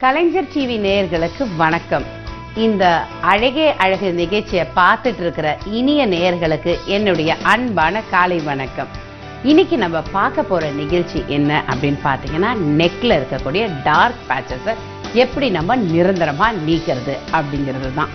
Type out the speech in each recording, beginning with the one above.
கலைஞர் TV நேயர்களுக்கு வணக்கம். இந்த அழகே அழகு நிகழ்ச்சியை பார்த்துட்டு இருக்கிற இனிய நேயர்களுக்கு என்னுடைய அன்பான காலை வணக்கம். இன்னைக்கு நம்ம பார்க்க போற நிகழ்ச்சி என்ன அப்படின்னு பார்த்தீங்கன்னா, நெக்ல இருக்கக்கூடிய டார்க் பேச்சஸை எப்படி நம்ம நிரந்தரமா நீக்கிறது அப்படிங்கிறது தான்.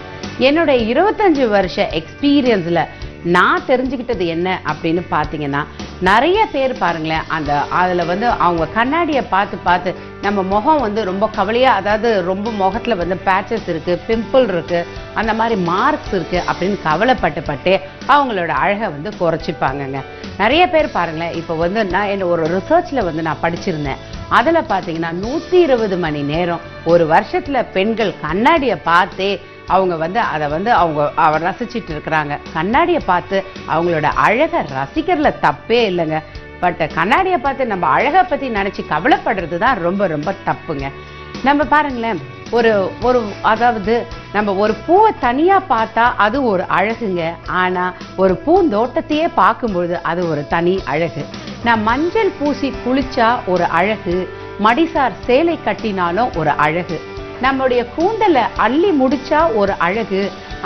என்னுடைய 25 வருஷ எக்ஸ்பீரியன்ஸ்ல நான் தெரிஞ்சுக்கிட்டது என்ன அப்படின்னு பார்த்தீங்கன்னா, நிறைய பேர் பாருங்களேன், அதில் அவங்க கண்ணாடியை பார்த்து நம்ம முகம் ரொம்ப கவலையாக, அதாவது ரொம்ப முகத்தில் பேச்சஸ் இருக்குது, பிம்பிள் இருக்குது, அந்த மாதிரி மார்க்ஸ் இருக்குது அப்படின்னு கவலைப்பட்டு அவங்களோட அழகை குறைச்சிப்பாங்கங்க. நிறைய பேர் பாருங்களேன், இப்போ நான் ஒரு ரிசர்ச்சில் நான் படிச்சிருந்தேன். அதில் பார்த்தீங்கன்னா 120 மணி நேரம் ஒரு வருஷத்தில் பெண்கள் கண்ணாடியை பார்த்தே அவங்க அதை அவங்க ரசிச்சுட்டு இருக்கிறாங்க. கண்ணாடியை பார்த்து அவங்களோட அழகை ரசிக்கிறதுல தப்பே இல்லைங்க. பட் கண்ணாடியை பார்த்து நம்ம அழகை பற்றி நினச்சி கவலைப்படுறது தான் ரொம்ப ரொம்ப தப்புங்க. நம்ம பாருங்களேன், அதாவது நம்ம ஒரு பூவை தனியாக பார்த்தா அது ஒரு அழகுங்க. ஆனால் ஒரு பூந்தோட்டத்தையே பார்க்கும்பொழுது அது ஒரு தனி அழகு. நான் மஞ்சள் பூசி குளிச்சா ஒரு அழகு, மடிசார் சேலை கட்டினாலும் ஒரு அழகு, நம்முடைய கூந்தலை அள்ளி முடிச்சா ஒரு அழகு,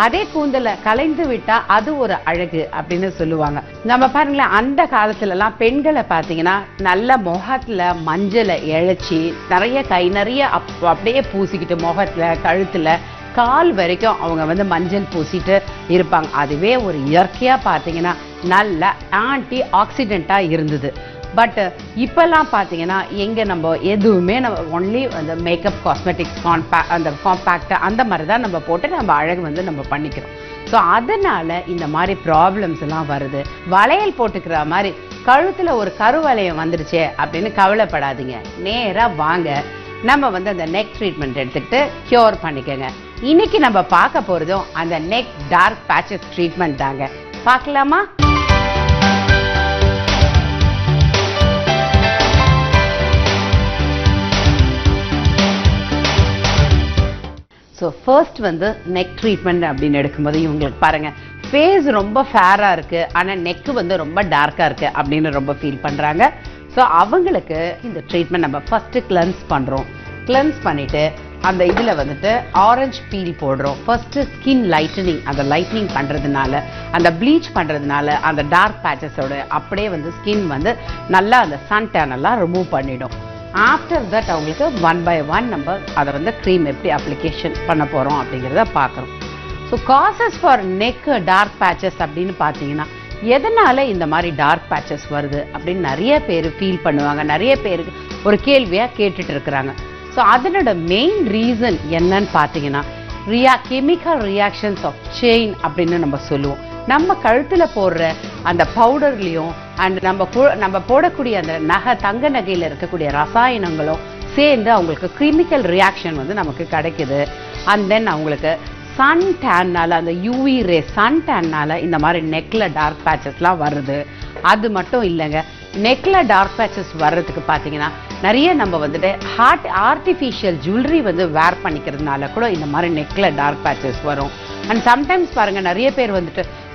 அதே கூந்தலை கலைந்து விட்டா அது ஒரு அழகு அப்படின்னு சொல்லுவாங்க. நம்ம பாருங்களேன், அந்த காலத்துலலாம் பெண்களை பார்த்தீங்கன்னா நல்ல முகத்துல மஞ்சளை இழைச்சி நிறைய கை நிறைய அப்படியே பூசிக்கிட்டு முகத்துல கழுத்துல கால் வரைக்கும் அவங்க மஞ்சள் பூசிட்டு இருப்பாங்க. அதுவே ஒரு இயற்கையா பார்த்தீங்கன்னா நல்ல ஆன்டி ஆக்சிடென்ட்டா இருந்தது. பட் இப்பெல்லாம் பார்த்தீங்கன்னா எங்கே நம்ம எதுவுமே நம்ம ஒன்லி அந்த மேக்கப் காஸ்மெட்டிக்ஸ் அந்த காம்பேக்ட் அந்த மாதிரி தான் நம்ம போட்டு நம்ம அழகு நம்ம பண்ணிக்கிறோம். ஸோ அதனால இந்த மாதிரி ப்ராப்ளம்ஸ் எல்லாம் வருது. வளையல் போட்டுக்கிற மாதிரி கழுத்தில் ஒரு கருவளையம் வந்துடுச்சே அப்படின்னு கவலைப்படாதீங்க. நேராக வாங்க, நம்ம அந்த நெக் ட்ரீட்மெண்ட் எடுத்துக்கிட்டு க்யூர் பண்ணிக்கோங்க. இன்னைக்கு நம்ம பார்க்க போகிறதும் அந்த நெக் டார்க் பேச்சஸ் ட்ரீட்மெண்ட் தாங்க. பார்க்கலாமா? ஸோ ஃபர்ஸ்ட் நெக் ட்ரீட்மெண்ட் அப்படின்னு எடுக்கும்போது இவங்களுக்கு பாருங்கள், ஃபேஸ் ரொம்ப ஃபேராக இருக்குது, ஆனால் நெக்கு ரொம்ப டார்க்காக இருக்குது அப்படின்னு ரொம்ப ஃபீல் பண்ணுறாங்க. ஸோ அவங்களுக்கு இந்த ட்ரீட்மெண்ட் நம்ம ஃபஸ்ட்டு கிளென்ஸ் பண்ணுறோம். கிளென்ஸ் பண்ணிவிட்டு அந்த இதில் ஆரஞ்சு பீல் போடுறோம். ஃபர்ஸ்ட்டு ஸ்கின் லைட்டனிங், அந்த லைட்னிங் பண்ணுறதுனால, அந்த ப்ளீச் பண்ணுறதுனால அந்த டார்க் பேச்சஸோட அப்படியே ஸ்கின் நல்லா அந்த சன் டேனெல்லாம் ரிமூவ் பண்ணிடும். ஆஃப்டர் தட் அவங்களுக்கு 1 by 1 நம்ம அதை க்ரீம் எப்படி அப்ளிகேஷன் பண்ண போகிறோம் அப்படிங்கிறத பார்க்குறோம். So causes for neck dark patches அப்படின்னு பார்த்தீங்கன்னா, எதனால் இந்த மாதிரி டார்க் பேச்சஸ் வருது அப்படின்னு நிறைய பேர் ஃபீல் பண்ணுவாங்க. நிறைய பேருக்கு ஒரு கேள்வியாக கேட்டுட்டு இருக்கிறாங்க. ஸோ அதனோட மெயின் ரீசன் என்னன்னு பார்த்தீங்கன்னா, கெமிக்கல் ரியாக்ஷன்ஸ் ஆஃப் செயின் அப்படின்னு நம்ம சொல்லுவோம். நம்ம கழுத்தில் போடுற அந்த பவுடர்லேயும் அண்ட் நம்ம போடக்கூடிய அந்த தங்க நகையில் இருக்கக்கூடிய ரசாயனங்களும் சேர்ந்து அவங்களுக்கு கெமிக்கல் ரியாக்ஷன் நமக்கு கிடைக்குது. அண்ட் தென் அவங்களுக்கு சன் டேன்னால, அந்த யூவி ரே சன் டேன்னால இந்த மாதிரி நெக்கில் டார்க் பேச்சஸ்லாம் வருது. அது மட்டும் இல்லைங்க, நெக்கில் டார்க் பேச்சஸ் வர்றதுக்கு பார்த்தீங்கன்னா நிறைய நம்ம ஆர்டிஃபிஷியல் ஜுவல்லரி வேர் பண்ணிக்கிறதுனால கூட இந்த மாதிரி நெக்கில் டார்க் பேச்சஸ் வரும். அண்ட் சம்டைம்ஸ் பாருங்கள், நிறைய பேர்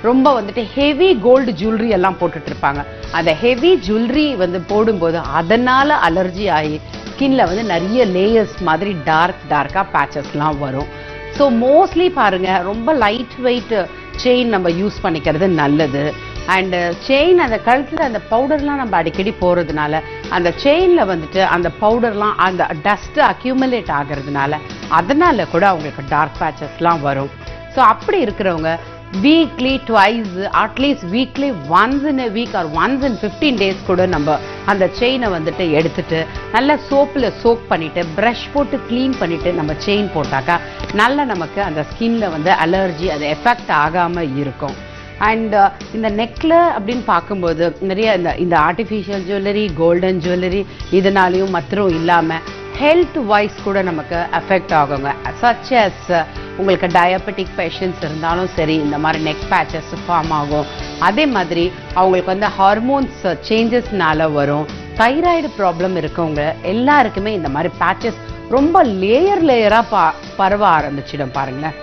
ரொம்ப ஹெவி கோல்டு ஜுவல்லரி எல்லாம் போட்டுட்டு இருப்பாங்க. அந்த ஹெவி ஜுவல்லரி போடும்போது அதனால் அலர்ஜி ஆகி ஸ்கின்ல நிறைய லேயர்ஸ் மாதிரி டார்க்காக பேச்சஸ்லாம் வரும். ஸோ மோஸ்ட்லி பாருங்கள், ரொம்ப லைட் வெயிட் செயின் நம்ம யூஸ் பண்ணிக்கிறது நல்லது. அண்டு செயின் அந்த கழுத்தில் அந்த பவுடர்லாம் நம்ம அடிக்கடி போகிறதுனால அந்த செயினில் அந்த பவுடர்லாம் அந்த டஸ்ட்டு அக்யூமுலேட் ஆகிறதுனால அதனால கூட அவங்களுக்கு டார்க் பேச்சஸ்லாம் வரும். ஸோ அப்படி இருக்கிறவங்க weekly twice, at least weekly once in a week or once in 15 days கூட நம்ம அந்த செயினை எடுத்துட்டு நல்லா சோப்பில் சோக் பண்ணிவிட்டு ப்ரஷ் போட்டு க்ளீன் பண்ணிவிட்டு நம்ம செயின் போட்டாக்கா நல்லா நமக்கு அந்த ஸ்கின்ல அலர்ஜி அது எஃபெக்ட் ஆகாமல் இருக்கும். அண்ட் இந்த நெக்கில் அப்படின்னு பார்க்கும்போது நிறைய இந்த ஆர்டிஃபிஷியல் ஜுவல்லரி, கோல்டன் ஜுவல்லரி இதனாலையும் மாத்திரம் இல்லாமல் ஹெல்த் வைஸ் கூட நமக்கு அஃபெக்ட் ஆகுங்க. சச் அஸ் உங்களுக்கு டயபெட்டிக் பேஷண்ட்ஸ் இருந்தாலும் சரி இந்த மாதிரி நெக் பேச்சஸ் ஃபார்ம் ஆகும். அதே மாதிரி அவங்களுக்கு ஹார்மோன்ஸ் சேஞ்சஸ்னால வரும். தைராய்டு ப்ராப்ளம் இருக்கவங்க எல்லாருக்குமே இந்த மாதிரி பேச்சஸ் ரொம்ப லேயராக பரவ ஆரம்பிச்சிடும் பாருங்களேன்.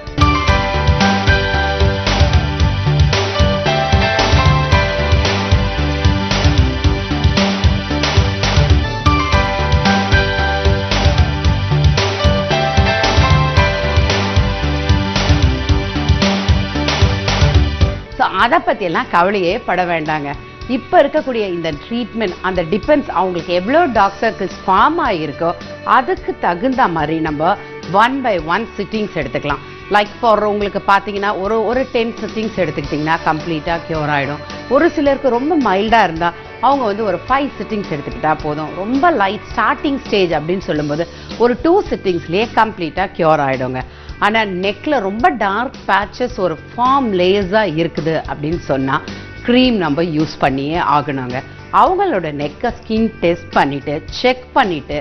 அதை பற்றியெல்லாம் கவலையே பட வேண்டாங்க. இப்போ இருக்கக்கூடிய இந்த ட்ரீட்மெண்ட் அந்த டிபெண்ட்ஸ் அவங்களுக்கு எவ்வளோ டார்க் சர்க்கிள்ஸ் ஃபார்ம் ஆகியிருக்கோ அதுக்கு தகுந்த மாதிரி நம்ம 1 by 1 சிட்டிங்ஸ் எடுத்துக்கலாம். லைக் ஃபார் உங்களுக்கு பார்த்தீங்கன்னா ஒரு 10 சிட்டிங்ஸ் எடுத்துக்கிட்டிங்கன்னா கம்ப்ளீட்டாக க்யூர் ஆகிடும். ஒரு சிலருக்கு ரொம்ப மைல்டாக இருந்தால் அவங்க வந்து ஒரு 5 சிட்டிங்ஸ் எடுத்துக்கிட்டால் போதும். ரொம்ப லைட் ஸ்டார்டிங் ஸ்டேஜ் அப்படின்னு சொல்லும்போது ஒரு 2 சிட்டிங்ஸ்லேயே கம்ப்ளீட்டாக க்யூர் ஆகிடுங்க. ஆனால் நெக்கில் ரொம்ப டார்க் பேச்சஸ் ஒரு ஃபார்ம் லேயர்ஸாக இருக்குது அப்படின்னு சொன்னால் க்ரீம் நம்ம யூஸ் பண்ணியே ஆகணுங்க. அவங்களோட நெக்கை ஸ்கின் டெஸ்ட் பண்ணிவிட்டு செக் பண்ணிவிட்டு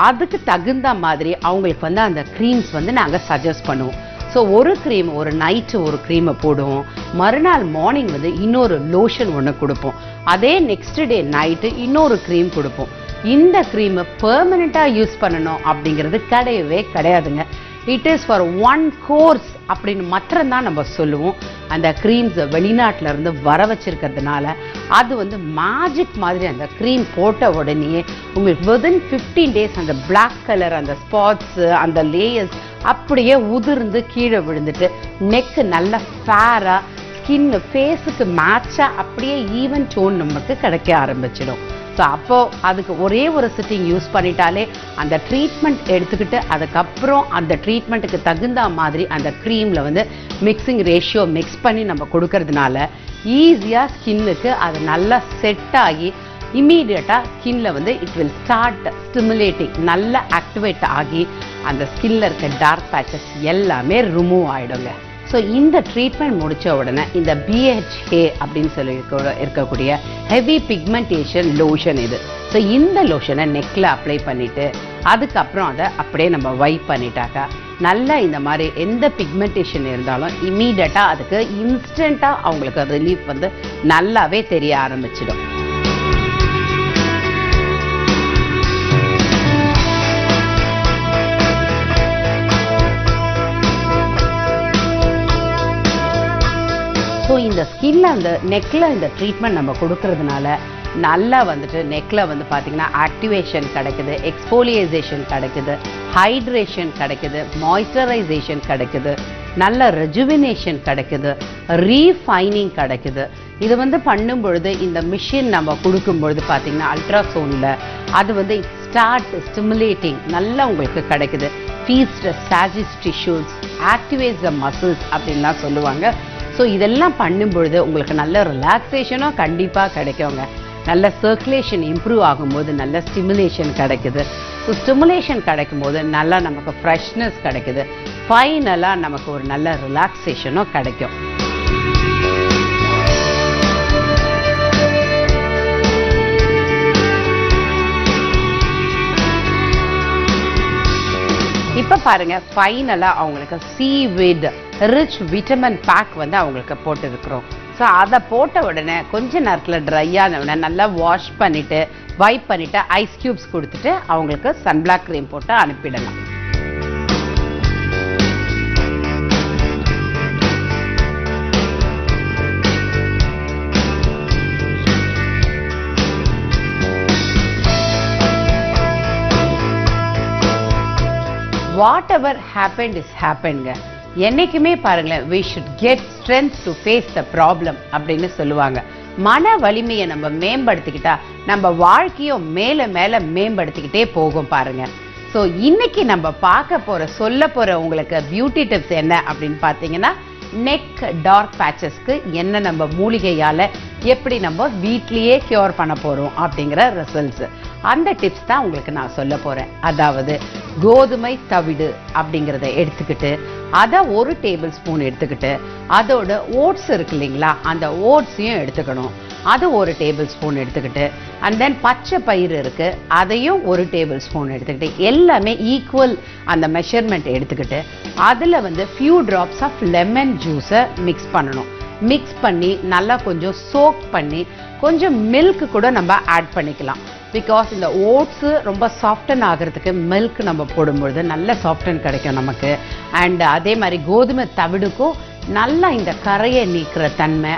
அதுக்கு தகுந்த மாதிரி அவங்களுக்கு வந்து அந்த க்ரீம்ஸ் வந்து நாங்கள் சஜஸ்ட் பண்ணுவோம். ஸோ ஒரு க்ரீம் ஒரு நைட்டு ஒரு க்ரீமை போடுவோம், மறுநாள் மார்னிங் வந்து இன்னொரு லோஷன் ஒன்று கொடுப்போம், அதே நெக்ஸ்ட் டே நைட்டு இன்னொரு க்ரீம் கொடுப்போம். இந்த க்ரீமை பெர்மனெண்ட்டாக யூஸ் பண்ணணும் அப்படிங்கிறது கிடையவே கிடையாதுங்க. இட் இஸ் ஃபார் 1 கோர்ஸ் அப்படின்னு மாத்திரம்தான் நம்ம சொல்லுவோம். அந்த க்ரீம்ஸை வெளிநாட்டில் இருந்து வர வச்சிருக்கிறதுனால அது வந்து மேஜிக் மாதிரி அந்த க்ரீம் போட்ட உடனே உங்களுக்கு வித்தின் 15 டேஸ் அந்த பிளாக் கலர் அந்த ஸ்பாட்ஸு அந்த லேயர்ஸ் அப்படியே உதிர்ந்து கீழே விழுந்துட்டு நெக்கு நல்ல ஃபேராக ஸ்கின்னு ஃபேஸுக்கு மேட்சாக அப்படியே ஈவன் டோன் நமக்கு கிடைக்க ஆரம்பிச்சிடும். ஸோ அப்போது அதுக்கு ஒரே ஒரு சிட்டிங் யூஸ் பண்ணிட்டாலே அந்த ட்ரீட்மெண்ட் எடுத்துக்கிட்டு அதுக்கப்புறம் அந்த ட்ரீட்மெண்ட்டுக்கு தகுந்த மாதிரி அந்த க்ரீமில் வந்து மிக்சிங் ரேஷியோ மிக்ஸ் பண்ணி நம்ம கொடுக்கறதுனால ஈஸியாக ஸ்கின்னுக்கு அது நல்லா செட் ஆகி இம்மீடியட்டாக ஸ்கின்ல வந்து இட் வில் ஸ்டார்ட் ஸ்டிமுலேட்டிங் நல்லா ஆக்டிவேட் ஆகி அந்த ஸ்கின்ல இருக்க டார்க் பேச்சஸ் எல்லாமே ரிமூவ் ஆகிடுங்க. ஸோ இந்த ட்ரீட்மெண்ட் முடித்த உடனே இந்த BHA அப்படின்னு சொல்லி இருக்கக்கூடிய ஹெவி பிக்மெண்டேஷன் லோஷன் இது. ஸோ இந்த லோஷனை நெக்கில் அப்ளை பண்ணிவிட்டு அதுக்கப்புறம் அதை அப்படியே நம்ம வைப் பண்ணிட்டாக்கா நல்லா இந்த மாதிரி எந்த பிக்மெண்டேஷன் இருந்தாலும் இம்மீடியட்டாக அதுக்கு இன்ஸ்டண்ட்டாக அவங்களுக்கு ரிலீஃப் வந்து நல்லாவே தெரிய ஆரம்பிச்சிடும். ஸோ இந்த ஸ்கின்ல அந்த நெக்கில் இந்த ட்ரீட்மெண்ட் நம்ம கொடுக்கறதுனால நல்லா வந்துட்டு நெக்கில் வந்து பார்த்திங்கன்னா ஆக்டிவேஷன் கிடைக்குது, எக்ஸ்போலியைசேஷன் கிடைக்குது, ஹைட்ரேஷன் கிடைக்குது, மாய்ஸ்சரைசேஷன் கிடைக்குது, நல்ல ரெஜுவினேஷன் கிடைக்குது, ரீஃபைனிங் கிடைக்குது. இது வந்து பண்ணும் பொழுது இந்த மிஷின் நம்ம கொடுக்கும் பொழுது பார்த்திங்கன்னா அல்ட்ராசவுண்டில் அது வந்து ஸ்டார்ட் ஸ்டிமுலேட்டிங் நல்லா உங்களுக்கு கிடைக்குது. ஃபீஸ்ட் சாஜிஸ் டிஷ்யூஸ் ஆக்டிவேட்ஸ் த மசில்ஸ் அப்படின்லாம் சொல்லுவாங்க. ஸோ இதெல்லாம் பண்ணும்பொழுது உங்களுக்கு நல்ல ரிலாக்ஸேஷனும் கண்டிப்பாக கிடைக்குங்க. நல்ல சர்க்குலேஷன் இம்ப்ரூவ் ஆகும்போது நல்ல ஸ்டிமுலேஷன் கிடைக்குது. ஸோ ஸ்டிமுலேஷன் கிடைக்கும்போது நல்லா நமக்கு ஃப்ரெஷ்னஸ் கிடைக்குது, ஃபைனலாக நமக்கு ஒரு நல்ல ரிலாக்ஸேஷனும் கிடைக்கும். இப்போ பாருங்க ஃபைனலாக அவங்களுக்கு சீவீட் ரிச் விட்டமின் பேக் வந்து அவங்களுக்கு போட்டுருக்குறோம். ஸோ அதை போட்ட உடனே கொஞ்ச நேரத்தில் ட்ரை ஆன உடனே நல்லா வாஷ் பண்ணிவிட்டு வைப் பண்ணிவிட்டு ஐஸ் க்யூப்ஸ் கொடுத்துட்டு அவங்களுக்கு சன்பிளாக் க்ரீம் போட்டு அனுப்பிடலாம். Whatever happened is happened. என்னைக்குமே பாருங்களேன், we should get strength to face the problem அப்படின்னு சொல்லுவாங்க. மன வலிமையை நம்ம மேம்படுத்திக்கிட்டா நம்ம வாழ்க்கையும் மேல மேல மேம்படுத்திக்கிட்டே போகும் பாருங்க. ஸோ இன்னைக்கு நம்ம சொல்ல போற உங்களுக்கு பியூட்டி டிப்ஸ் என்ன அப்படின்னு பார்த்தீங்கன்னா, நெக் டார்க் பேச்சஸ்க்கு என்ன நம்ம மூலிகையால எப்படி நம்ம வீட்லயே கியூர் பண்ண போறோம் அப்படிங்கிற ரிசல்ட்ஸ், அந்த டிப்ஸ் தான் உங்களுக்கு நான் சொல்ல போறேன். அதாவது கோதுமை தவிடு அப்படிங்கிறத எடுத்துக்கிட்டு அதை 1 டேபிள் ஸ்பூன் எடுத்துக்கிட்டு அதோட ஓட்ஸ் இருக்கு இல்லைங்களா, அந்த ஓட்ஸையும் எடுத்துக்கணும். அது 1 டேபிள் ஸ்பூன் எடுத்துக்கிட்டு அண்ட் தென் பச்சை பயிறு இருக்கு, அதையும் 1 டேபிள் ஸ்பூன் எடுத்துக்கிட்டு எல்லாமே ஈக்குவல் அந்த மெஷர்மெண்ட் எடுத்துக்கிட்டு அதில் வந்து ஃபியூ ட்ராப்ஸ் ஆஃப் லெமன் ஜூஸை மிக்ஸ் பண்ணணும். மிக்ஸ் பண்ணி நல்லா கொஞ்சம் சோக் பண்ணி கொஞ்சம் மில்க் கூட நம்ம ஆட் பண்ணிக்கலாம். பிகாஸ் இந்த ஓட்ஸு ரொம்ப சாஃப்டன் ஆகிறதுக்கு மில்க் நம்ம போடும்பொழுது நல்ல சாஃப்டன் கிடைக்கும் நமக்கு. அண்ட் அதே மாதிரி கோதுமை தவிடுக்கும் நல்லா இந்த கரையை நீக்கிற தன்மை,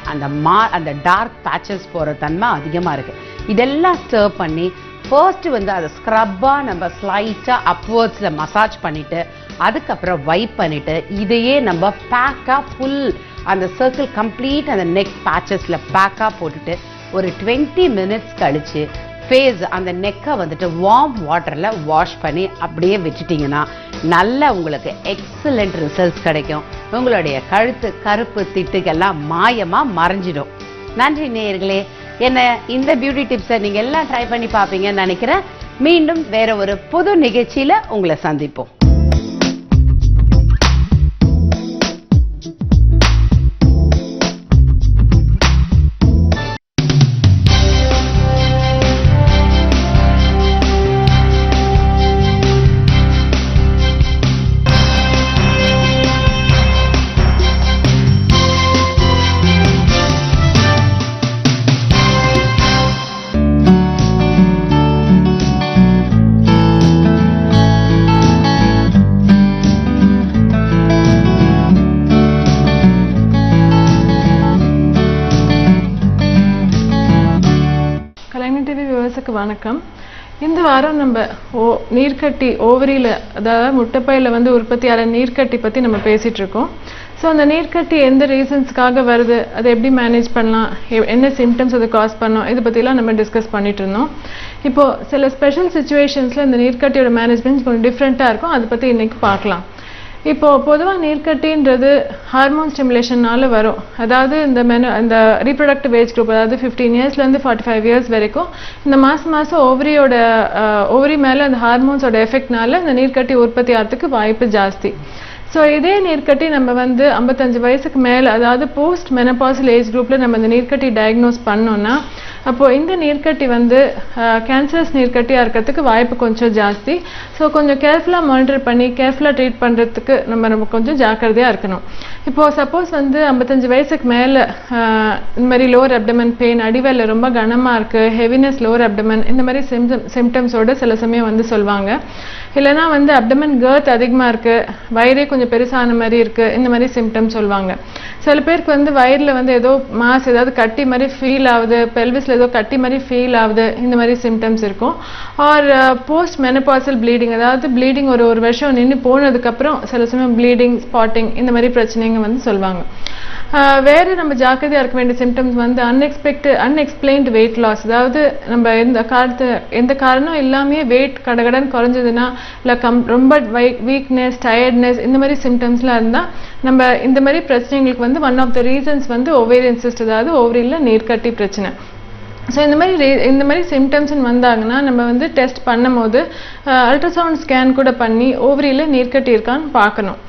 அந்த டார்க் பேச்சஸ் போகிற தன்மை அதிகமாக இருக்குது. இதெல்லாம் ஸ்டர் பண்ணி ஃபர்ஸ்ட் வந்து அதை ஸ்க்ரப்பாக நம்ம ஸ்லைட்டாக அப்வர்ட்ஸில் மசாஜ் பண்ணிவிட்டு அதுக்கப்புறம் வைப் பண்ணிவிட்டு இதையே நம்ம பேக்காக ஃபுல் அந்த சர்க்கிள் கம்ப்ளீட் அந்த நெக் பேச்சஸில் பேக்காக போட்டுட்டு ஒரு 20 மினிட்ஸ் கழித்து ஃபேஸ் அந்த நெக்கை வந்துட்டு வார்ம் வாட்டரில் வாஷ் பண்ணி அப்படியே வச்சுட்டிங்கன்னா நல்ல உங்களுக்கு எக்ஸலண்ட் ரிசல்ட்ஸ் கிடைக்கும். உங்களுடைய கழுத்து கருப்பு திட்டுக்கெல்லாம் மாயமாக மறைஞ்சிடும். நன்றி நேயர்களே. என்ன இந்த பியூட்டி டிப்ஸை நீங்கள் எல்லாம் ட்ரை பண்ணி பார்ப்பீங்கன்னு நினைக்கிறேன். மீண்டும் வேற ஒரு புது நிகழ்ச்சியில் உங்களை சந்திப்போம். வணக்கம். இந்த வாரம் நம்ம நீர்க்கட்டி ஓவரியில் அதாவது முட்டைப்பையில் வந்து உற்பத்தியாகிற நீர்க்கட்டி பற்றி நம்ம பேசிகிட்டு இருக்கோம். ஸோ அந்த நீர்க்கட்டி எந்த ரீசன்ஸ்க்காக வருது, அதை எப்படி மேனேஜ் பண்ணலாம், என்ன சிம்டம்ஸ் அதை காஸ் பண்ணோம், இதை பற்றிலாம் நம்ம டிஸ்கஸ் பண்ணிட்டு இருந்தோம். இப்போது சில ஸ்பெஷல் சுச்சுவேஷன்ஸில் இந்த நீர்க்கட்டியோட மேனேஜ்மெண்ட் கொஞ்சம் டிஃப்ரெண்ட்டாக இருக்கும். அதை பற்றி இன்றைக்கி பார்க்கலாம். இப்போது பொதுவாக நீர்க்கட்டின்றது ஹார்மோன் ஸ்டிமுலேஷனால் வரும். அதாவது இந்த ரீப்ரொடக்டிவ் ஏஜ் குரூப், அதாவது 15 இயர்ஸ்லேருந்து 45 இயர்ஸ் வரைக்கும் இந்த மாதம் ஓவரி மேலே அந்த ஹார்மோன்ஸோட எஃபெக்ட்னால இந்த நீர்க்கட்டி உற்பத்தி ஆகிறதுக்கு வாய்ப்பு ஜாஸ்தி. ஸோ இதே நீர்க்கட்டி நம்ம வந்து 55 வயசுக்கு மேலே, அதாவது போஸ்ட் மெனபாசல் ஏஜ் குரூப்பில் நம்ம இந்த நீர்க்கட்டி டயக்னோஸ் பண்ணோன்னா அப்போது இந்த நீர்க்கட்டி வந்து கேன்சரஸ் நீர்க்கட்டியாக இருக்கிறதுக்கு வாய்ப்பு கொஞ்சம் ஜாஸ்தி. ஸோ கொஞ்சம் கேர்ஃபுல்லாக மானிட்டர் பண்ணி கேர்ஃபுல்லாக ட்ரீட் பண்ணுறதுக்கு நம்ம கொஞ்சம் ஜாக்கிரதையாக இருக்கணும். இப்போது சப்போஸ் வந்து 55 வயசுக்கு மேலே இந்த மாதிரி லோவர் அப்டமன் பெயின், அடிவெல்ல ரொம்ப கனமாக இருக்குது, ஹெவினஸ் லோவர் அப்டமன், இந்த மாதிரி சிம்டம்ஸோடு சில சமயம் வந்து சொல்லுவாங்க. இல்லைனா வந்து அப்டமன் கர்த் அதிகமாக இருக்குது, வயிறே கொஞ்சம் பெருசான மாதிரி இருக்குது, இந்த மாதிரி சிம்டம்ஸ் சொல்லுவாங்க. சில பேருக்கு வந்து வயிறில் வந்து ஏதோ ஏதாவது கட்டி மாதிரி ஃபீல் ஆகுது, பெல்விஸில் ஏதோ கட்டி மாதிரி ஃபீல் ஆகுது, இந்த மாதிரி சிம்டம்ஸ் இருக்கும். ஆர் போஸ்ட் மெனபாசல் ப்ளீடிங், அதாவது ப்ளீடிங் ஒரு வருஷம் நின்று போனதுக்கப்புறம் சில சமயம் ப்ளீடிங், ஸ்பாட்டிங், இந்த மாதிரி பிரச்சனைங்க வந்து சொல்லுவாங்க. வேறு நம்ம ஜாக்கிரதையாக இருக்க வேண்டிய சிம்டம்ஸ் வந்து அன்எக்ஸ்பிளைன்டு வெயிட் லாஸ், அதாவது நம்ம எந்த காரணம் இல்லாமே வெயிட் கடகடன் குறைஞ்சதுன்னா, இல்லை ரொம்ப வீக்னஸ், டயர்ட்னஸ், இந்த மாதிரி சிம்டம்ஸ்லாம் இருந்தால் நம்ம இந்த மாதிரி பிரச்சனைகளுக்கு வந்து ஒன் ஆஃப் த ரீசன்ஸ் வந்து ஓவேரியன் சிஸ்ட், அதாவது ஓவரியில் நீர்க்கட்டி பிரச்சனை. ஸோ இந்த மாதிரி சிம்டம்ஸ்ன்னு வந்தாங்கன்னா நம்ம வந்து டெஸ்ட் பண்ணும் போது அல்ட்ராசவுண்ட் ஸ்கேன் கூட பண்ணி ஓவரியில் நீர்க்கட்டி இருக்கான்னு பார்க்கணும்.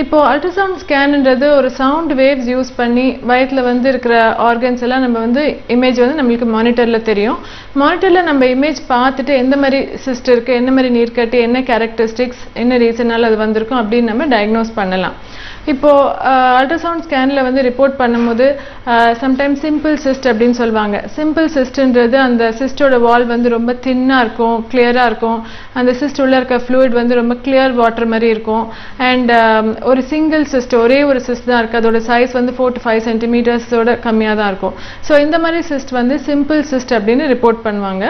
இப்போது அல்ட்ராசவுண்ட் ஸ்கேனுன்றது ஒரு சவுண்ட் வேவ்ஸ் யூஸ் பண்ணி வயிற்றில் வந்து இருக்கிற ஆர்கன்ஸ் எல்லாம் நம்ம வந்து இமேஜ் வந்து நம்மளுக்கு மானிட்டரில் தெரியும். மானிட்டரில் நம்ம இமேஜ் பார்த்துட்டு எந்த மாதிரி சிஸ்ட் இருக்குது, என்ன மாதிரி நீர்க்கட்டி, என்ன கேரக்டரிஸ்டிக்ஸ், என்ன ரீசனால் அது வந்திருக்கும் அப்படின்னு நம்ம டயக்னோஸ் பண்ணலாம். இப்போது அல்ட்ராசவுண்ட் ஸ்கேனில் வந்து ரிப்போர்ட் பண்ணும்போது சம்டைம்ஸ் சிம்பிள் சிஸ்ட் அப்படின்னு சொல்லுவாங்க. சிம்பிள் சிஸ்ட்ன்றது அந்த சிஸ்டோட வால் வந்து ரொம்ப தின்னாக இருக்கும், கிளியராக இருக்கும். அந்த சிஸ்ட் உள்ள இருக்க ஃப்ளூயிட் வந்து ரொம்ப கிளியர் வாட்டர் மாதிரி இருக்கும். அண்ட் ஒரு சிங்கிள் சிஸ்ட், ஒரே ஒரு சிஸ்ட் தான் இருக்குது, அதோட சைஸ் வந்து 4 to 5 சென்டிமீட்டர்ஸோட கம்மியாக தான் இருக்கும். ஸோ இந்த மாதிரி சிஸ்ட் வந்து சிம்பிள் சிஸ்ட் அப்படின்னு ரிப்போர்ட் பண்ணுவாங்க.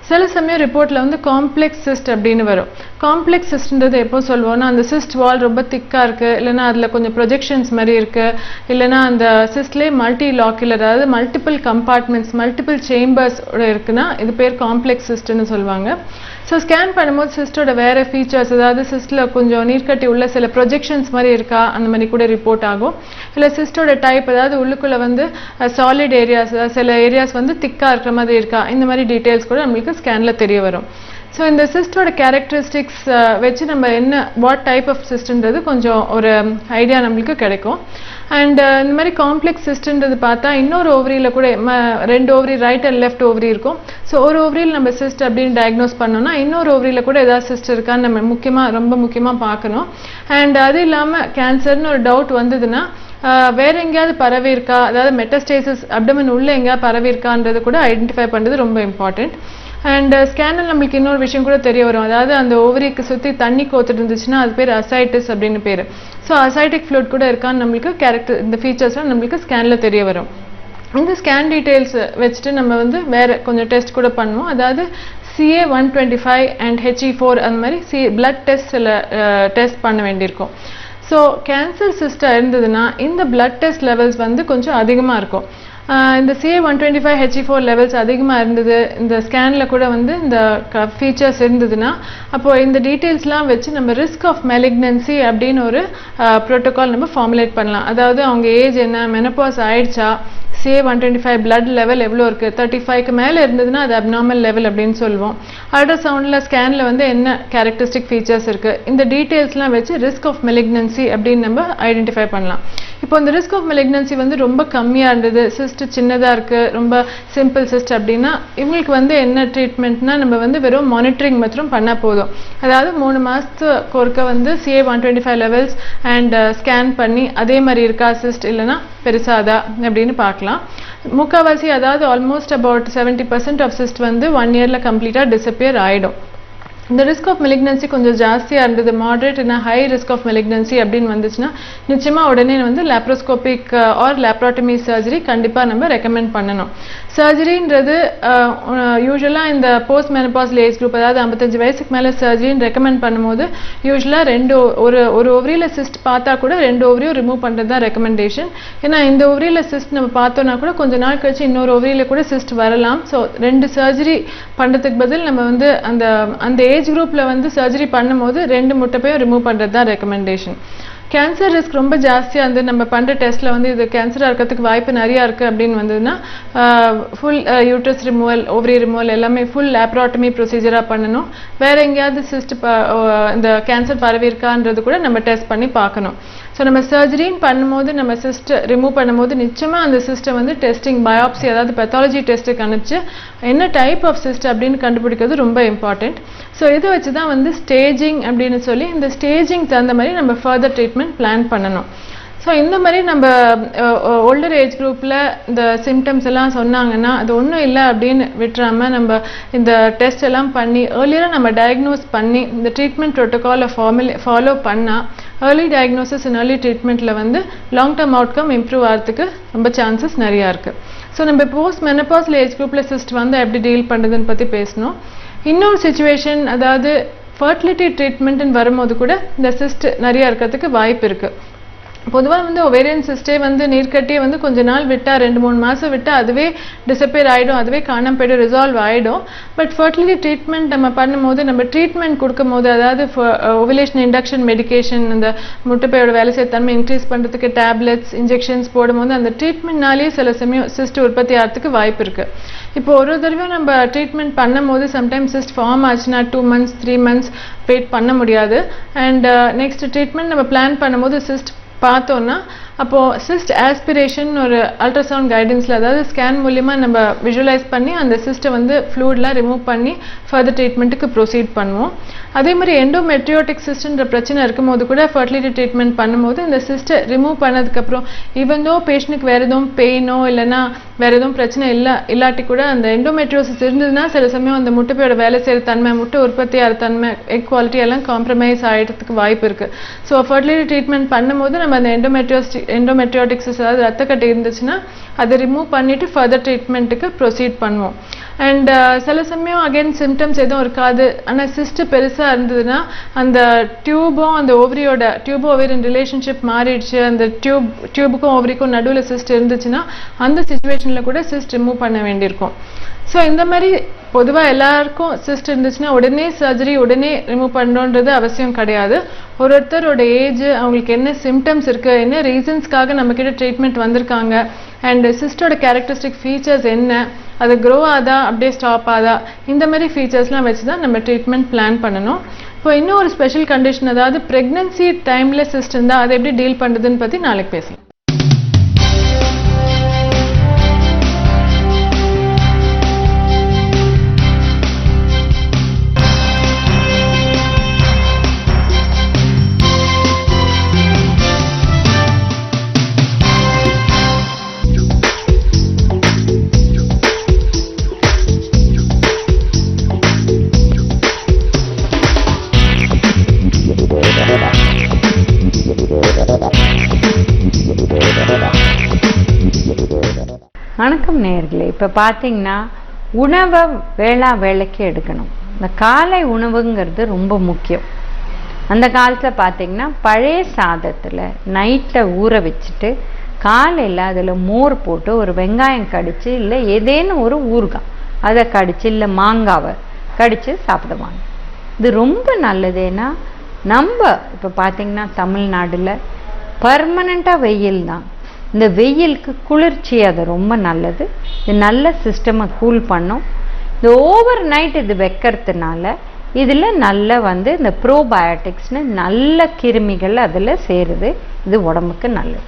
சில சமயம் ரிப்போர்ட்டில் வந்து காம்ப்ளெக்ஸ் சிஸ்ட் அப்படின்னு வரும். காம்ப்ளெக்ஸ் சிஸ்ட்ன்றது எப்போ சொல்லுவோம்னா, அந்த சிஸ்ட் வால் ரொம்ப திக்காக இருக்குது, இல்லைனா அதில் கொஞ்சம் ப்ரொஜெக்ஷன்ஸ் மாதிரி இருக்குது, இல்லைனா அந்த சிஸ்ட்லேயே மல்டி லாக்குலர், அதாவது மல்டிபிள் கம்பார்ட்மெண்ட்ஸ், மல்டிபிள் சேம்பர்ஸோட இருக்குன்னா இது பேர் காம்ப்ளெக்ஸ் சிஸ்ட்னு சொல்லுவாங்க. ஸோ ஸ்கேன் பண்ணும்போது சிஸ்டோட வேறு ஃபீச்சர்ஸ், அதாவது சிஸ்டில் கொஞ்சம் நீர்க்கட்டி உள்ள சில ப்ரொஜெக்ஷன்ஸ் மாதிரி இருக்கா அந்த மாதிரி கூட ரிப்போர்ட் ஆகும். இல்லை சிஸ்டோட டைப், அதாவது உள்ளுக்குள்ளே வந்து சாலிட் ஏரியாஸ், சில ஏரியாஸ் வந்து திக்காக இருக்கிற மாதிரி இருக்கா, இந்த மாதிரி டீட்டெயில்ஸ் கூட நம்மளுக்கு ஸ்கேனில் தெரிய வரும். ஸோ இந்த சிஸ்டோட கேரக்டரிஸ்டிக்ஸ் வச்சு நம்ம வாட் டைப் ஆஃப் சிஸ்ட்ன்றது கொஞ்சம் ஒரு ஐடியா நம்மளுக்கு கிடைக்கும். அண்ட் இந்த மாதிரி காம்ப்ளெக்ஸ் சிஸ்ட்ன்றது பார்த்தா இன்னொரு ஓவரியில் கூட 2 ovary, right and left ovary இருக்கும். ஸோ ஒரு ஓவரியில் நம்ம சிஸ்ட் அப்படின்னு டயக்னோஸ் பண்ணோம்னா இன்னொரு ஓவரியில் கூட ஏதாவது சிஸ்ட் இருக்கான்னு நம்ம ரொம்ப முக்கியமாக பார்க்கணும். அண்ட் அது இல்லாமல் கேன்சர்னு ஒரு டவுட் வந்ததுன்னா வேற எங்கேயாவது பரவி இருக்கா, அதாவது மெட்டாஸ்டேசிஸ் அப்டமன் உள்ள எங்கேயாவது பரவி இருக்கான்றது கூட ஐடென்டிஃபை பண்ணுறது ரொம்ப இம்பார்ட்டன்ட். அண்ட் ஸ்கேனில் நம்மளுக்கு இன்னொரு விஷயம் கூட தெரிய வரும், அதாவது அந்த ஓவரிக்கு சுற்றி தண்ணி கோத்துட்டு இருந்துச்சுன்னா அது பேர் அசைட்டிஸ் அப்படின்னு பேர். ஸோ அசைட்டிக் ஃப்ளூயிட் கூட இருக்கான்னு நம்மளுக்கு இந்த ஃபீச்சர்ஸ்லாம் நம்மளுக்கு ஸ்கேனில் தெரிய வரும். இந்த ஸ்கேன் டீட்டெயில்ஸ் வச்சுட்டு நம்ம வந்து வேறு கொஞ்சம் டெஸ்ட் கூட பண்ணுவோம். அதாவது CA125 and HE4 அந்த மாதிரி பிளட் டெஸ்ட் பண்ண வேண்டியிருக்கும். ஸோ கேன்சர் சிஸ்டாக இருந்ததுன்னா இந்த பிளட் டெஸ்ட் லெவல்ஸ் வந்து கொஞ்சம் அதிகமாக இருக்கும். இந்த CA125 HE4 லெவல்ஸ் அதிகமாக இருந்தது, இந்த ஸ்கேனில் கூட வந்து இந்த ஃபீச்சர்ஸ் இருந்ததுன்னா அப்போது இந்த டீட்டெயில்ஸ்லாம் வச்சு நம்ம ரிஸ்க் ஆஃப் மெலிக்னன்சி அப்படின்னு ஒரு ப்ரோட்டோகால் நம்ம ஃபார்முலேட் பண்ணலாம். அதாவது அவங்க ஏஜ் என்ன, மெனப்பாஸ் ஆயிடுச்சா, CA125 blood level எவ்வளோ இருக்குது, 35க்கு மேலே இருந்ததுன்னா அது அப்நார்மல் லெவல் அப்படின்னு சொல்லுவோம். அல்ட்ராசவுண்டில் ஸ்கேனில் வந்து என்ன கேரக்டரிஸ்டிக் ஃபீச்சர்ஸ் இருக்குது, இந்த டீட்டெயில்ஸ்லாம் வச்சு ரிஸ்க் ஆஃப் மெலிக்னன்சி அப்படின்னு நம்ம ஐடென்டிஃபை பண்ணலாம். இப்போ இந்த ரிஸ்க் ஆஃப் மெலிக்னன்சி வந்து ரொம்ப கம்மியாக இருந்தது, சிஸ்ட் சின்னதாக இருக்குது, ரொம்ப சிம்பிள் சிஸ்ட் அப்படின்னா இவங்களுக்கு வந்து என்ன ட்ரீட்மெண்ட்னா நம்ம வந்து வெறும் மானிட்டரிங் மட்டும் பண்ணால் போதும். அதாவது 3 மாதத்துக்கு ஒருக்க வந்து CA125 லெவல்ஸ் அண்ட் ஸ்கேன் பண்ணி அதே மாதிரி இருக்கா சிஸ்ட் இல்லைன்னா பெருசாதா அப்படின்னு பார்க்கலாம். முக்கால்வாசி அதாவது ஆல்மோஸ்ட் அபவுட் 70% ஆஃப் சிஸ்ட் வந்து 1 இயரில் கம்ப்ளீட்டாக டிஸப்பியர் ஆகிடும். இந்த ரிஸ்க் ஆஃப் மெலிக்னன்சி கொஞ்சம் ஜாஸ்தியாக இருந்தது, மாடரேட் இல்லைனா ஹை ரிஸ்க் ஆஃப் மெலிக்னன்சி அப்படின்னு வந்துச்சுன்னா நிச்சயமாக உடனே வந்து லேப்ரோஸ்கோபிக் ஆர் லேப்ராட்டமி சர்ஜரி கண்டிப்பாக நம்ம ரெக்கமெண்ட் பண்ணணும். சர்ஜரின்றது யூஸ்வலாக இந்த போஸ்ட் மெனபாசல் ஏஜ் குரூப், அதாவது 55 வயசுக்கு மேலே சர்ஜரின்னு ரெக்கமெண்ட் பண்ணும்போது யூஸ்வலாக ஒரு ஓவரியில் சிஸ்ட் பார்த்தா கூட 2 ஓவரியும் ரிமூவ் பண்ணுறது தான் ரெக்கமெண்டேஷன். ஏன்னா இந்த ஓவரியில் சிஸ்ட் நம்ம பார்த்தோன்னா கூட கொஞ்ச நாள் கழிச்சு இன்னொரு ஓவரியில் கூட சிஸ்ட் வரலாம். ஸோ 2 சர்ஜரி பண்ணுறதுக்கு பதில் நம்ம வந்து அந்த ஏஜ் குரூப்பில் வந்து சர்ஜரி பண்ணும்போது 2 முட்டைப்பையும் ரிமூவ் பண்ணுறது தான் ரெக்கமெண்டேஷன். கேன்சர் ரிஸ்க் ரொம்ப ஜாஸ்தியாக இருந்து நம்ம பண்ணுற டெஸ்ட்டில் வந்து இது கேன்சராக இருக்கிறதுக்கு வாய்ப்பு நிறையா இருக்குது அப்படின்னு வந்ததுன்னா full uterus removal, ovary removal எல்லாமே ஃபுல் லேப்ராட்டமி ப்ரொசீஜராக பண்ணணும். வேறு எங்கேயாவது சிஸ்ட் இந்த கேன்சர் பரவி இருக்கான்றது கூட நம்ம டெஸ்ட் பண்ணி பார்க்கணும். ஸோ நம்ம சர்ஜரின்னு பண்ணும்போது நம்ம சிஸ்ட் ரிமூவ் பண்ணும்போது நிச்சயமாக அந்த சிஸ்ட்டை வந்து டெஸ்டிங் பயாப்சி, அதாவது பெத்தாலஜி டெஸ்ட்டுக்கு அனுப்பிச்சு என்ன டைப் ஆஃப் சிஸ்ட் அப்படின்னு கண்டுபிடிக்கிறது ரொம்ப இம்பார்ட்டண்ட். ஸோ இதை வச்சு தான் வந்து ஸ்டேஜிங் அப்படின்னு சொல்லி இந்த ஸ்டேஜிங் தகுந்த மாதிரி நம்ம ஃபர்தர் ட்ரீட்மெண்ட் பிளான் பண்ணணும். ஸோ இந்த மாதிரி நம்ம ஓல்டர் ஏஜ் குரூப்பில் இந்த சிம்டம்ஸ் எல்லாம் சொன்னாங்கன்னா அது ஒன்றும் இல்லை அப்படின்னு விட்டுறாமல் நம்ம இந்த டெஸ்ட் எல்லாம் பண்ணி ஏர்லியராக நம்ம டயக்னோஸ் பண்ணி இந்த ட்ரீட்மெண்ட் ப்ரோட்டோகாலை ஃபாலோ பண்ணால் ஏர்லி டயக்னோசிஸ் அண்ட் ஏர்லி ட்ரீட்மெண்ட்டில் வந்து லாங் டேர்ம் அவுட்கம் இம்ப்ரூவ் ஆகிறதுக்கு ரொம்ப சான்சஸ் நிறையா இருக்குது. ஸோ நம்ம போஸ்ட் மெனபாசல் ஏஜ் குரூப்பில் சிஸ்ட் வந்து எப்படி டீல் பண்ணுறதுன்னு பற்றி பேசணும். இன்னொரு சிச்சுவேஷன், அதாவது ஃபர்டிலிட்டி ட்ரீட்மெண்ட்டுன்னு வரும்போது கூட இந்த சிஸ்ட் நிறையா இருக்கிறதுக்கு வாய்ப்பு இருக்குது. பொதுவாக வந்து ஒவேரியன் சிஸ்டே வந்து நீர்க்கட்டியே வந்து கொஞ்ச நாள் விட்டால் 2-3 மாதம் விட்டால் அதுவே டிஸப்பியர் ஆகிடும், அதுவே காணாம போய்டும், ரிசால்வ் ஆகிடும். பட் ஃபர்டிலிட்டி ட்ரீட்மெண்ட் நம்ம பண்ணும்போது நம்ம ட்ரீட்மெண்ட் கொடுக்கும் போது, அதாவது ஓவிலேஷன் இண்டக்ஷன் மெடிகேஷன், அந்த முட்டைப்பையோட வேலை செய்ய தன்மை இன்க்ரீஸ் பண்ணுறதுக்கு டேப்லெட்ஸ் இன்ஜெக்ஷன்ஸ் போடும்போது அந்த ட்ரீட்மெண்ட்னாலேயே சில சமயம் சிஸ்ட் உற்பத்தி ஆகிறதுக்கு வாய்ப்பு இருக்குது. இப்போ ஒரு தடவை நம்ம ட்ரீட்மெண்ட் பண்ணும்போது சம்டைம்ஸ் சிஸ்ட் ஃபார்ம் ஆச்சுன்னா 2 months 3 months வெயிட் பண்ண முடியாது. அண்ட் நெக்ஸ்ட் ட்ரீட்மெண்ட் நம்ம பிளான் பண்ணும்போது சிஸ்ட் பார்த்தோன்னா அப்போது சிஸ்ட் ஆஸ்பிரேஷன் ஒரு அல்ட்ராசவுண்ட் கைடன்ஸில், அதாவது ஸ்கேன் மூலிமா நம்ம விஷுவலைஸ் பண்ணி அந்த சிஸ்ட்டை வந்து ஃப்ளூட்லாம் ரிமூவ் பண்ணி ஃபர்தர் ட்ரீட்மெண்ட்டுக்கு ப்ரொசீட் பண்ணுவோம். அதே மாதிரி எண்டோமெட்ரியோட்டிக் சிஸ்ட்ன்ற பிரச்சனை இருக்கும்போது கூட ஃபர்டிலிட்டி ட்ரீட்மெண்ட் பண்ணும்போது இந்த சிஸ்ட்டை ரிமூவ் பண்ணதுக்கப்புறம் ஈவன்தோ பேஷண்ட்டுக்கு வேறு எதுவும் பெயினோ இல்லைன்னா வேறு எதுவும் பிரச்சனை இல்லாட்டி கூட அந்த எண்டோமெட்ரியோசிஸ் இருந்ததுன்னா சில சமயம் அந்த முட்டைப்பையோட வேலை செய்கிற தன்மை, முட்டை உற்பத்தி ஆகிற தன்மை, எக் குவாலிட்டி எல்லாம் காம்ப்ரமைஸ் ஆகிடுறதுக்கு வாய்ப்பு இருக்குது. ஸோ ஃபர்டிலிட்டி ட்ரீட்மெண்ட் பண்ணும்போது நம்ம அந்த எண்டோமெட்ரியோட்டிக்ஸ், அதாவது ரத்தக்கட்டை இருந்துச்சுன்னா அதை ரிமூவ் பண்ணிவிட்டு ஃபர்தர் ட்ரீட்மெண்ட்டுக்கு ப்ரொசீட் பண்ணுவோம். அண்ட் சில சமயம் அகைன் சிம்டம்ஸ் எதுவும் இருக்காது, ஆனால் சிஸ்ட் பெருசாக இருந்ததுன்னா அந்த டியூபும் அந்த ஓவரியோட ஓவரியன் ரிலேஷன்ஷிப் மாறிடுச்சு, அந்த டியூபுக்கும் ஓவரிக்கும் நடுவில் சிஸ்ட் இருந்துச்சுன்னா அந்த சுச்சுவேஷனில் கூட சிஸ்ட் ரிமூவ் பண்ண வேண்டியிருக்கும். ஸோ இந்த மாதிரி பொதுவாக எல்லாருக்கும் சிஸ்ட் இருந்துச்சுன்னா உடனே சர்ஜரி உடனே ரிமூவ் பண்ணுறோன்றது அவசியம் கிடையாது. ஒருத்தரோட ஏஜ், அவங்களுக்கு என்ன சிம்டம்ஸ் இருக்குது, என்ன ரீசன்ஸ்க்காக நம்மக்கிட்ட ட்ரீட்மெண்ட் வந்திருக்காங்க, அண்ட் சிஸ்டோட கேரக்டரிஸ்டிக் ஃபீச்சர்ஸ் என்ன, அது க்ரோ ஆதா அப்படியே ஸ்டாப் ஆதா, இந்த மாதிரி ஃபீச்சர்ஸ்லாம் வச்சு தான் நம்ம ட்ரீட்மெண்ட் பிளான் பண்ணணும். இப்போ இன்னும் ஒரு ஸ்பெஷல் கண்டிஷன், அதாவது ப்ரெக்னன்சி டைமில் சிஸ்ட் இருந்தால் அதை எப்படி டீல் பண்ணுறதுன்னு பற்றி நாளைக்கு பேசலாம். வணக்கம் நேயர்களே. இப்போ பார்த்தீங்கன்னா உணவை வேளைக்கு எடுக்கணும். இந்த காலை உணவுங்கிறது ரொம்ப முக்கியம். அந்த காலத்தில் பார்த்தீங்கன்னா பழைய சாதத்தில் நைட்டை ஊற வச்சுட்டு காலையில் அதில் மோர் போட்டு ஒரு வெங்காயம் கடித்து இல்லை ஏதேனும் ஒரு ஊறுகாய் அதை கடித்து இல்லை மாங்காவை கடித்து சாப்பிடுவாங்க. இது ரொம்ப நல்லது. ஏன்னா நம்ம இப்போ பார்த்தீங்கன்னா தமிழ்நாட்டில் பர்மனெண்ட்டாக வெயில் தான். இந்த வெயிலுக்கு குளிர்ச்சி அது ரொம்ப நல்லது. இது நல்ல சிஸ்டமை கூல் பண்ணும். இந்த ஓவர் நைட் இது வைக்கிறதுனால இதில் நல்ல இந்த ப்ரோபயோட்டிக்ஸ்னு நல்ல கிருமிகள் அதில் சேருது. இது உடம்புக்கு நல்லது.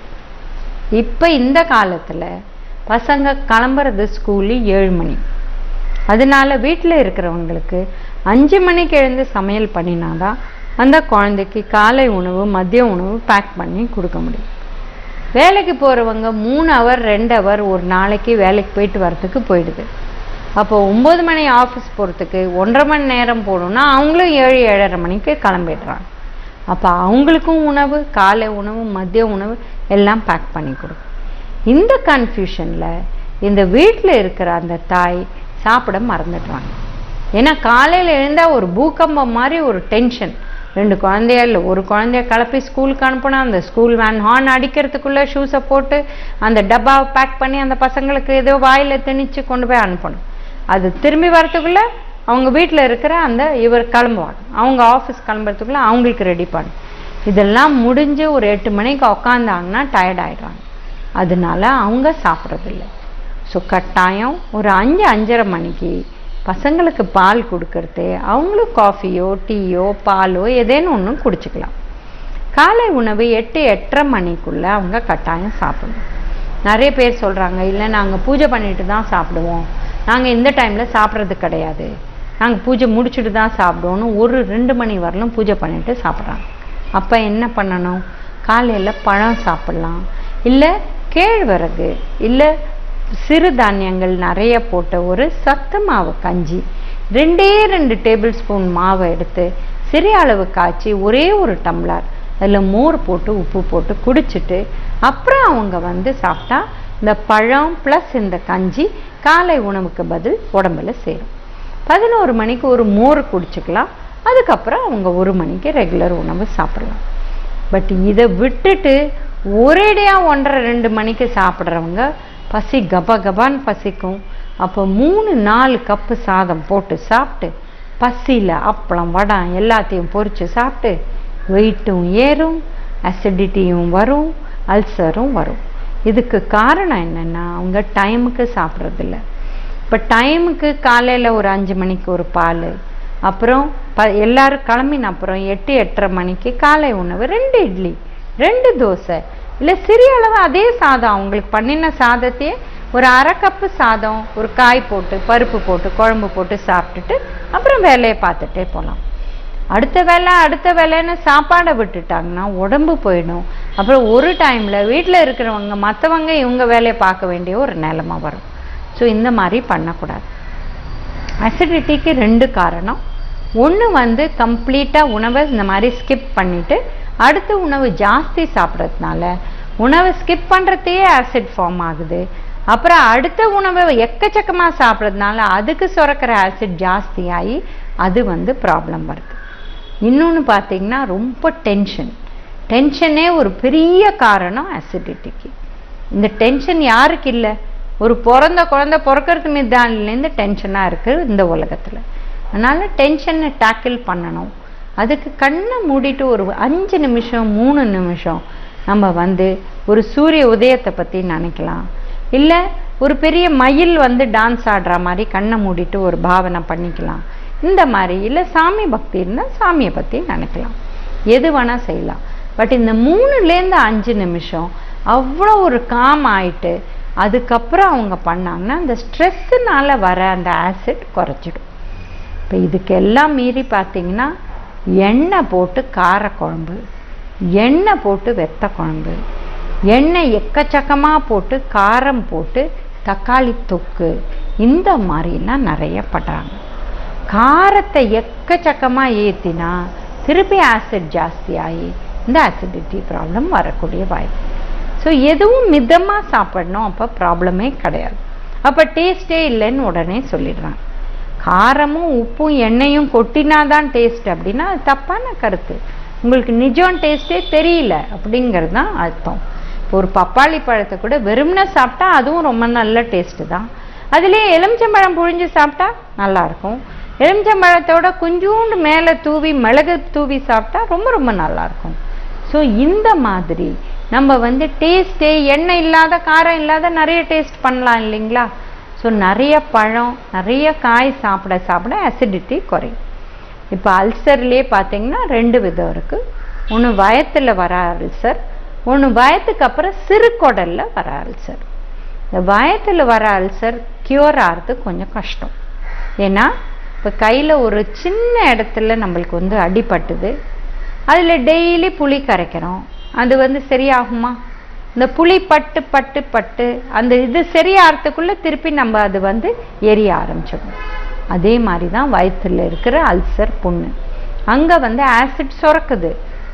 இப்போ இந்த காலத்தில் பசங்க கிளம்புறது ஸ்கூலு 7 மணி. அதனால வீட்டில் இருக்கிறவங்களுக்கு 5 மணிக்கு எழுந்து சமையல் பண்ணினாதான் அந்த குழந்தைக்கு காலை உணவு மதிய உணவு பேக் பண்ணி கொடுக்க முடியும். வேலைக்கு போகிறவங்க 3 ஹவர் 2 ஹவர் ஒரு நாளைக்கு வேலைக்கு போயிட்டு வரத்துக்கு போயிடுது. அப்போ 9 மணி ஆஃபீஸ் போகிறதுக்கு 1.5 மணி நேரம் போகணுன்னா அவங்களும் 7-7:30 மணிக்கு கிளம்பிடுறாங்க. அப்போ அவங்களுக்கும் உணவு காலை உணவு மதிய உணவு எல்லாம் பேக் பண்ணி கொடுக்கும். இந்த கன்ஃபியூஷனில் இந்த வீட்டில் இருக்கிற அந்த தாய் சாப்பிட மறந்துடுறாங்க. ஏன்னா காலையில் எழுந்தால் ஒரு பூகம்பம் மாதிரி ஒரு டென்ஷன். 2 குழந்தைய இல்லை ஒரு குழந்தைய கிளப்பி ஸ்கூலுக்கு அனுப்புனா அந்த ஸ்கூல் வேன் ஹார்ன் அடிக்கிறதுக்குள்ளே ஷூஸை போட்டு அந்த டப்பாவை பேக் பண்ணி அந்த பசங்களுக்கு ஏதோ வாயில் திணிச்சு கொண்டு போய் அனுப்பணும். அது திரும்பி வரத்துக்குள்ளே அவங்க வீட்டில் இருக்கிற அந்த இவர் கிளம்புவாங்க. அவங்க ஆஃபீஸ் கிளம்புறதுக்குள்ளே அவங்களுக்கு ரெடி பண்ணும். இதெல்லாம் முடிஞ்சு ஒரு 8 மணிக்கு உக்காந்தாங்கன்னா டயர்ட் ஆகிடுறாங்க. அதனால அவங்க சாப்பிட்றதில்ல. ஸோ கட்டாயம் ஒரு 5-5:30 மணிக்கு பசங்களுக்கு பால் கொடுக்கறது, அவங்களும் காஃபியோ டீயோ பாலோ ஏதேனும் ஒன்று குடிச்சிக்கலாம். காலை உணவு 8-8:30 மணிக்குள்ளே அவங்க கட்டாயம் சாப்பிடணும். நிறைய பேர் சொல்கிறாங்க, இல்லை நாங்கள் பூஜை பண்ணிட்டு தான் சாப்பிடுவோம், நாங்கள் இந்த டைமில் சாப்பிட்றது கிடையாது, நாங்கள் பூஜை முடிச்சுட்டு தான் சாப்பிடுவோன்னு 1-2 மணி வரலும் பூஜை பண்ணிட்டு சாப்பிட்றாங்க. அப்போ என்ன பண்ணணும்? காலையில் பழம் சாப்பிட்லாம், இல்லை கேழ்வரகு இல்லை சிறுதானியங்கள் நிறைய போட்ட ஒரு சத்து மாவு கஞ்சி 2 டேபிள் ஸ்பூன் மாவை எடுத்து சிறிய அளவு காய்ச்சி ஒரே ஒரு டம்ளர் அதில் மோர் போட்டு உப்பு போட்டு குடிச்சிட்டு அப்புறம் அவங்க சாப்பிட்டா இந்த பழம் ப்ளஸ் இந்த கஞ்சி காலை உணவுக்கு பதில் உடம்புல சேரும். 11 மணிக்கு ஒரு மோர் குடிச்சுக்கலாம். அதுக்கப்புறம் அவங்க 1 மணிக்கு ரெகுலர் உணவு சாப்பிடலாம். பட் இதை விட்டுட்டு ஒரேடியாக 1:30-2 மணிக்கு சாப்பிட்றவங்க பசி கபான்னு பசிக்கும். அப்போ 3-4 கப்பு சாதம் போட்டு சாப்பிட்டு பசியில் அப்பளம் வடம் எல்லாத்தையும் பொரித்து சாப்பிட்டு வெயிட்டும் ஏறும், அசிடிட்டியும் வரும், அல்சரும் வரும். இதுக்கு காரணம் என்னென்னா அவங்க டைமுக்கு சாப்பிட்றதில்ல. இப்போ டைமுக்கு காலையில் ஒரு 5 மணிக்கு ஒரு பால், அப்புறம் எல்லாரும் கிளம்பின அப்புறம் 8-8:30 மணிக்கு காலை உணவு 2 இட்லி 2 தோசை இல்லை சிறிய அளவு அதே சாதம் அவங்களுக்கு பண்ணின சாதத்தையே ஒரு 1/2 கப்பு சாதம் ஒரு காய் போட்டு பருப்பு போட்டு குழம்பு போட்டு சாப்பிட்டுட்டு அப்புறம் வேலையை பார்த்துட்டே போகலாம். அடுத்த வேலைன்னு சாப்பாடை விட்டுட்டாங்கன்னா உடம்பு போயிடும். அப்புறம் ஒரு டைமில் வீட்டில் இருக்கிறவங்க மற்றவங்க இவங்க வேலையை பார்க்க வேண்டிய ஒரு நிலைமை வரும். ஸோ இந்த மாதிரி பண்ணக்கூடாது. அசிடிட்டிக்கு 2 காரணம். ஒன்று கம்ப்ளீட்டாக உணவை இந்த மாதிரி ஸ்கிப் பண்ணிவிட்டு அடுத்த உணவு ஜாஸ்தி சாப்பிட்றதுனால உணவை ஸ்கிப் பண்ணுறதையே ஆசிட் ஃபார்ம் ஆகுது. அப்புறம் அடுத்த உணவை எக்கச்சக்கமாக சாப்பிட்றதுனால அதுக்கு சுரக்கிற ஆசிட் ஜாஸ்தியாகி அது ப்ராப்ளம் வருது. இன்னொன்று பார்த்தீங்கன்னா ரொம்ப டென்ஷனே ஒரு பெரிய காரணம் அசிடிட்டிக்கு. இந்த டென்ஷன் யாருக்கு இல்லை? ஒரு பிறந்த குழந்தை பிறக்கிறது மீதான்லேருந்து டென்ஷனாக இருக்குது இந்த உலகத்தில். அதனால் டென்ஷனை டேக்கிள் பண்ணணும். அதுக்கு கண்ணை மூடிட்டு ஒரு 5 நிமிஷம் 3 நிமிஷம் நம்ம ஒரு சூரிய உதயத்தை பற்றி நினைக்கலாம். இல்லை ஒரு பெரிய மயில் டான்ஸ் ஆடுற மாதிரி கண்ணை மூடிட்டு ஒரு பாவனை பண்ணிக்கலாம். இந்த மாதிரி இல்லை சாமி பக்தி இருந்தால் சாமியை பற்றி நினைக்கலாம். எது வேணால் செய்யலாம். பட் இந்த 3லேருந்து 5 நிமிஷம் அவ்வளோ ஒரு காம் ஆயிட்டு அதுக்கப்புறம் அவங்க பண்ணாங்கன்னா அந்த ஸ்ட்ரெஸ்ஸுனால வர அந்த ஆசிட் குறைச்சிடும். இப்போ இதுக்கெல்லாம் மீறி பார்த்தீங்கன்னா எண்ணெய் போட்டு காரக்குழம்பு, எண்ணெய் போட்டு வெத்த குழம்பு, எண்ணெய் எக்கச்சக்கமாக போட்டு காரம் போட்டு தக்காளி தொக்கு இந்த மாதிரிலாம் நிறைய படுறாங்க. காரத்தை எக்கச்சக்கமாக ஏற்றினா திருப்பி ஆசிட் ஜாஸ்தியாகி இந்த ஆசிடிட்டி ப்ராப்ளம் வரக்கூடிய வாய்ப்பு. ஸோ எதுவும் மிதமாக சாப்பிடணும், அப்போ ப்ராப்ளமே கிடையாது. அப்போ டேஸ்டே இல்லைன்னு உடனே சொல்லிடுறாங்க. காரமும் உப்பும் எண்ணெயும் கொட்டினாதான் டேஸ்ட் அப்படின்னா அது தப்பான கருத்து. உங்களுக்கு நிஜம் டேஸ்டே தெரியல அப்படிங்கிறது தான் அர்த்தம். இப்போ ஒரு பப்பாளி பழத்தை கூட வெறும்னா சாப்பிட்டா அதுவும் ரொம்ப நல்ல டேஸ்ட்டு தான். அதுலேயே எலுமிச்சம்பழம் புழிஞ்சு சாப்பிட்டா நல்லாயிருக்கும். எலுமிச்சம்பழத்தோட கொஞ்சோண்டு மேலே தூவி மிளகு தூவி சாப்பிட்டா ரொம்ப ரொம்ப நல்லாயிருக்கும். ஸோ இந்த மாதிரி நம்ம டேஸ்ட்டே எண்ணெய் இல்லாத காரம் இல்லாத நிறைய டேஸ்ட் பண்ணலாம் இல்லைங்களா? ஸோ நிறைய பழம் நிறைய காய் சாப்பிட சாப்பிட அசிடிட்டி குறையும். இப்போ அல்சர்லேயே பார்த்தீங்கன்னா 2 விதம் இருக்குது. ஒன்று வயத்தில் வர அல்சர், ஒன்று வயத்துக்கு அப்புறம் சிறுகுடலில் வர அல்சர். இந்த வயத்தில் வர அல்சர் க்யூர் ஆகிறது கொஞ்சம் கஷ்டம். ஏன்னா இப்போ கையில் ஒரு சின்ன இடத்துல நம்மளுக்கு அடிபட்டுது, அதில் டெய்லி புளி கரைக்கிறோம், அது சரியாகுமா? இந்த புளி பட்டு பட்டு பட்டு அந்த இது சரியாகிறதுக்குள்ளே திருப்பி நம்ம அது எரிய ஆரம்பிச்சிடும். அதே மாதிரி தான் வயிற்றில் இருக்கிற அல்சர் புண்ணு, அங்கே ஆசிட் சுரக்குது.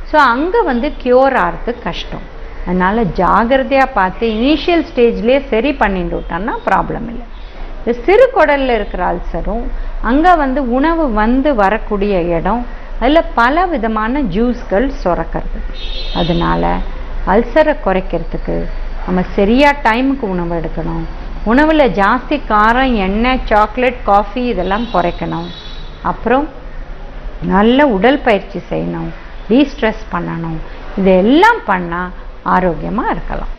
ஸோ அங்கே க்யூர் ஆகிறது கஷ்டம். அதனால் ஜாகிரதையாக பார்த்து இனிஷியல் ஸ்டேஜ்லேயே சரி பண்ணிட்டு விட்டோம்னா ப்ராப்ளம் இல்லை. இந்த சிறு குடலில் இருக்கிற அல்சரும் அங்கே உணவு வரக்கூடிய இடம், அதில் பல விதமான ஜூஸ்கள் சுரக்கிறது. அதனால் அல்சரை குறைக்கிறதுக்கு நம்ம சரியாக டைமுக்கு உணவு எடுக்கணும். உணவில் ஜாஸ்தி காரம், எண்ணெய், சாக்லேட், காஃபி இதெல்லாம் குறைக்கணும். அப்புறம் நல்ல உடல் பயிற்சி செய்யணும், டீஸ்ட்ரெஸ் பண்ணணும். இதெல்லாம் பண்ணால் ஆரோக்கியமாக இருக்கலாம்.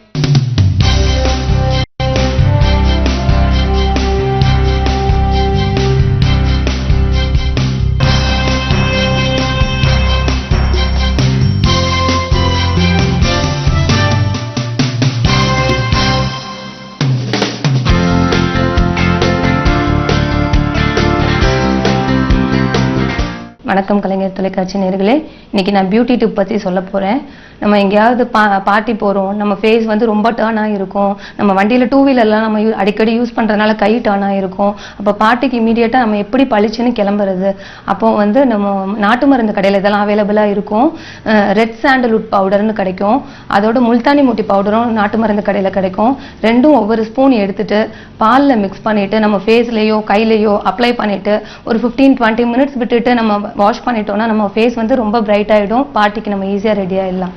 வணக்கம் கலைஞர் தொலைக்காட்சி நேயர்களே. இன்னைக்கு நான் பியூட்டி டிப் பற்றி சொல்ல போகிறேன். நம்ம எங்கேயாவது பார்ட்டி போகிறோம், நம்ம ஃபேஸ் ரொம்ப டர்ன் ஆகிருக்கும். நம்ம வண்டியில் 2 வீலர்லாம் நம்ம அடிக்கடி யூஸ் பண்ணுறதுனால கை டர்ன் ஆகிருக்கும். அப்போ பார்ட்டிக்கு இமீடியட்டாக நம்ம எப்படி பளிச்சுன்னு கிளம்புறது? அப்போ நம்ம நாட்டு மருந்து கடையில் இதெல்லாம் அவைலபிளாக இருக்கும். ரெட் சாண்டல்வுட் பவுடர்னு கிடைக்கும், அதோட முல்தானி மூட்டி பவுடரும் நாட்டு மருந்து கடையில் கிடைக்கும். ரெண்டும் ஒவ்வொரு ஸ்பூன் எடுத்துட்டு பாலில் மிக்ஸ் பண்ணிவிட்டு நம்ம ஃபேஸ்லேயோ கையிலையோ அப்ளை பண்ணிவிட்டு ஒரு 15-20 மினிட்ஸ் விட்டுட்டு நம்ம வாஷ் பண்ணிட்டோம்னா நம்ம ஃபேஸ் ரொம்ப பிரைட் ஆகிடும். பார்ட்டிக்கு நம்ம ஈஸியாக ரெடி ஆகிடலாம்.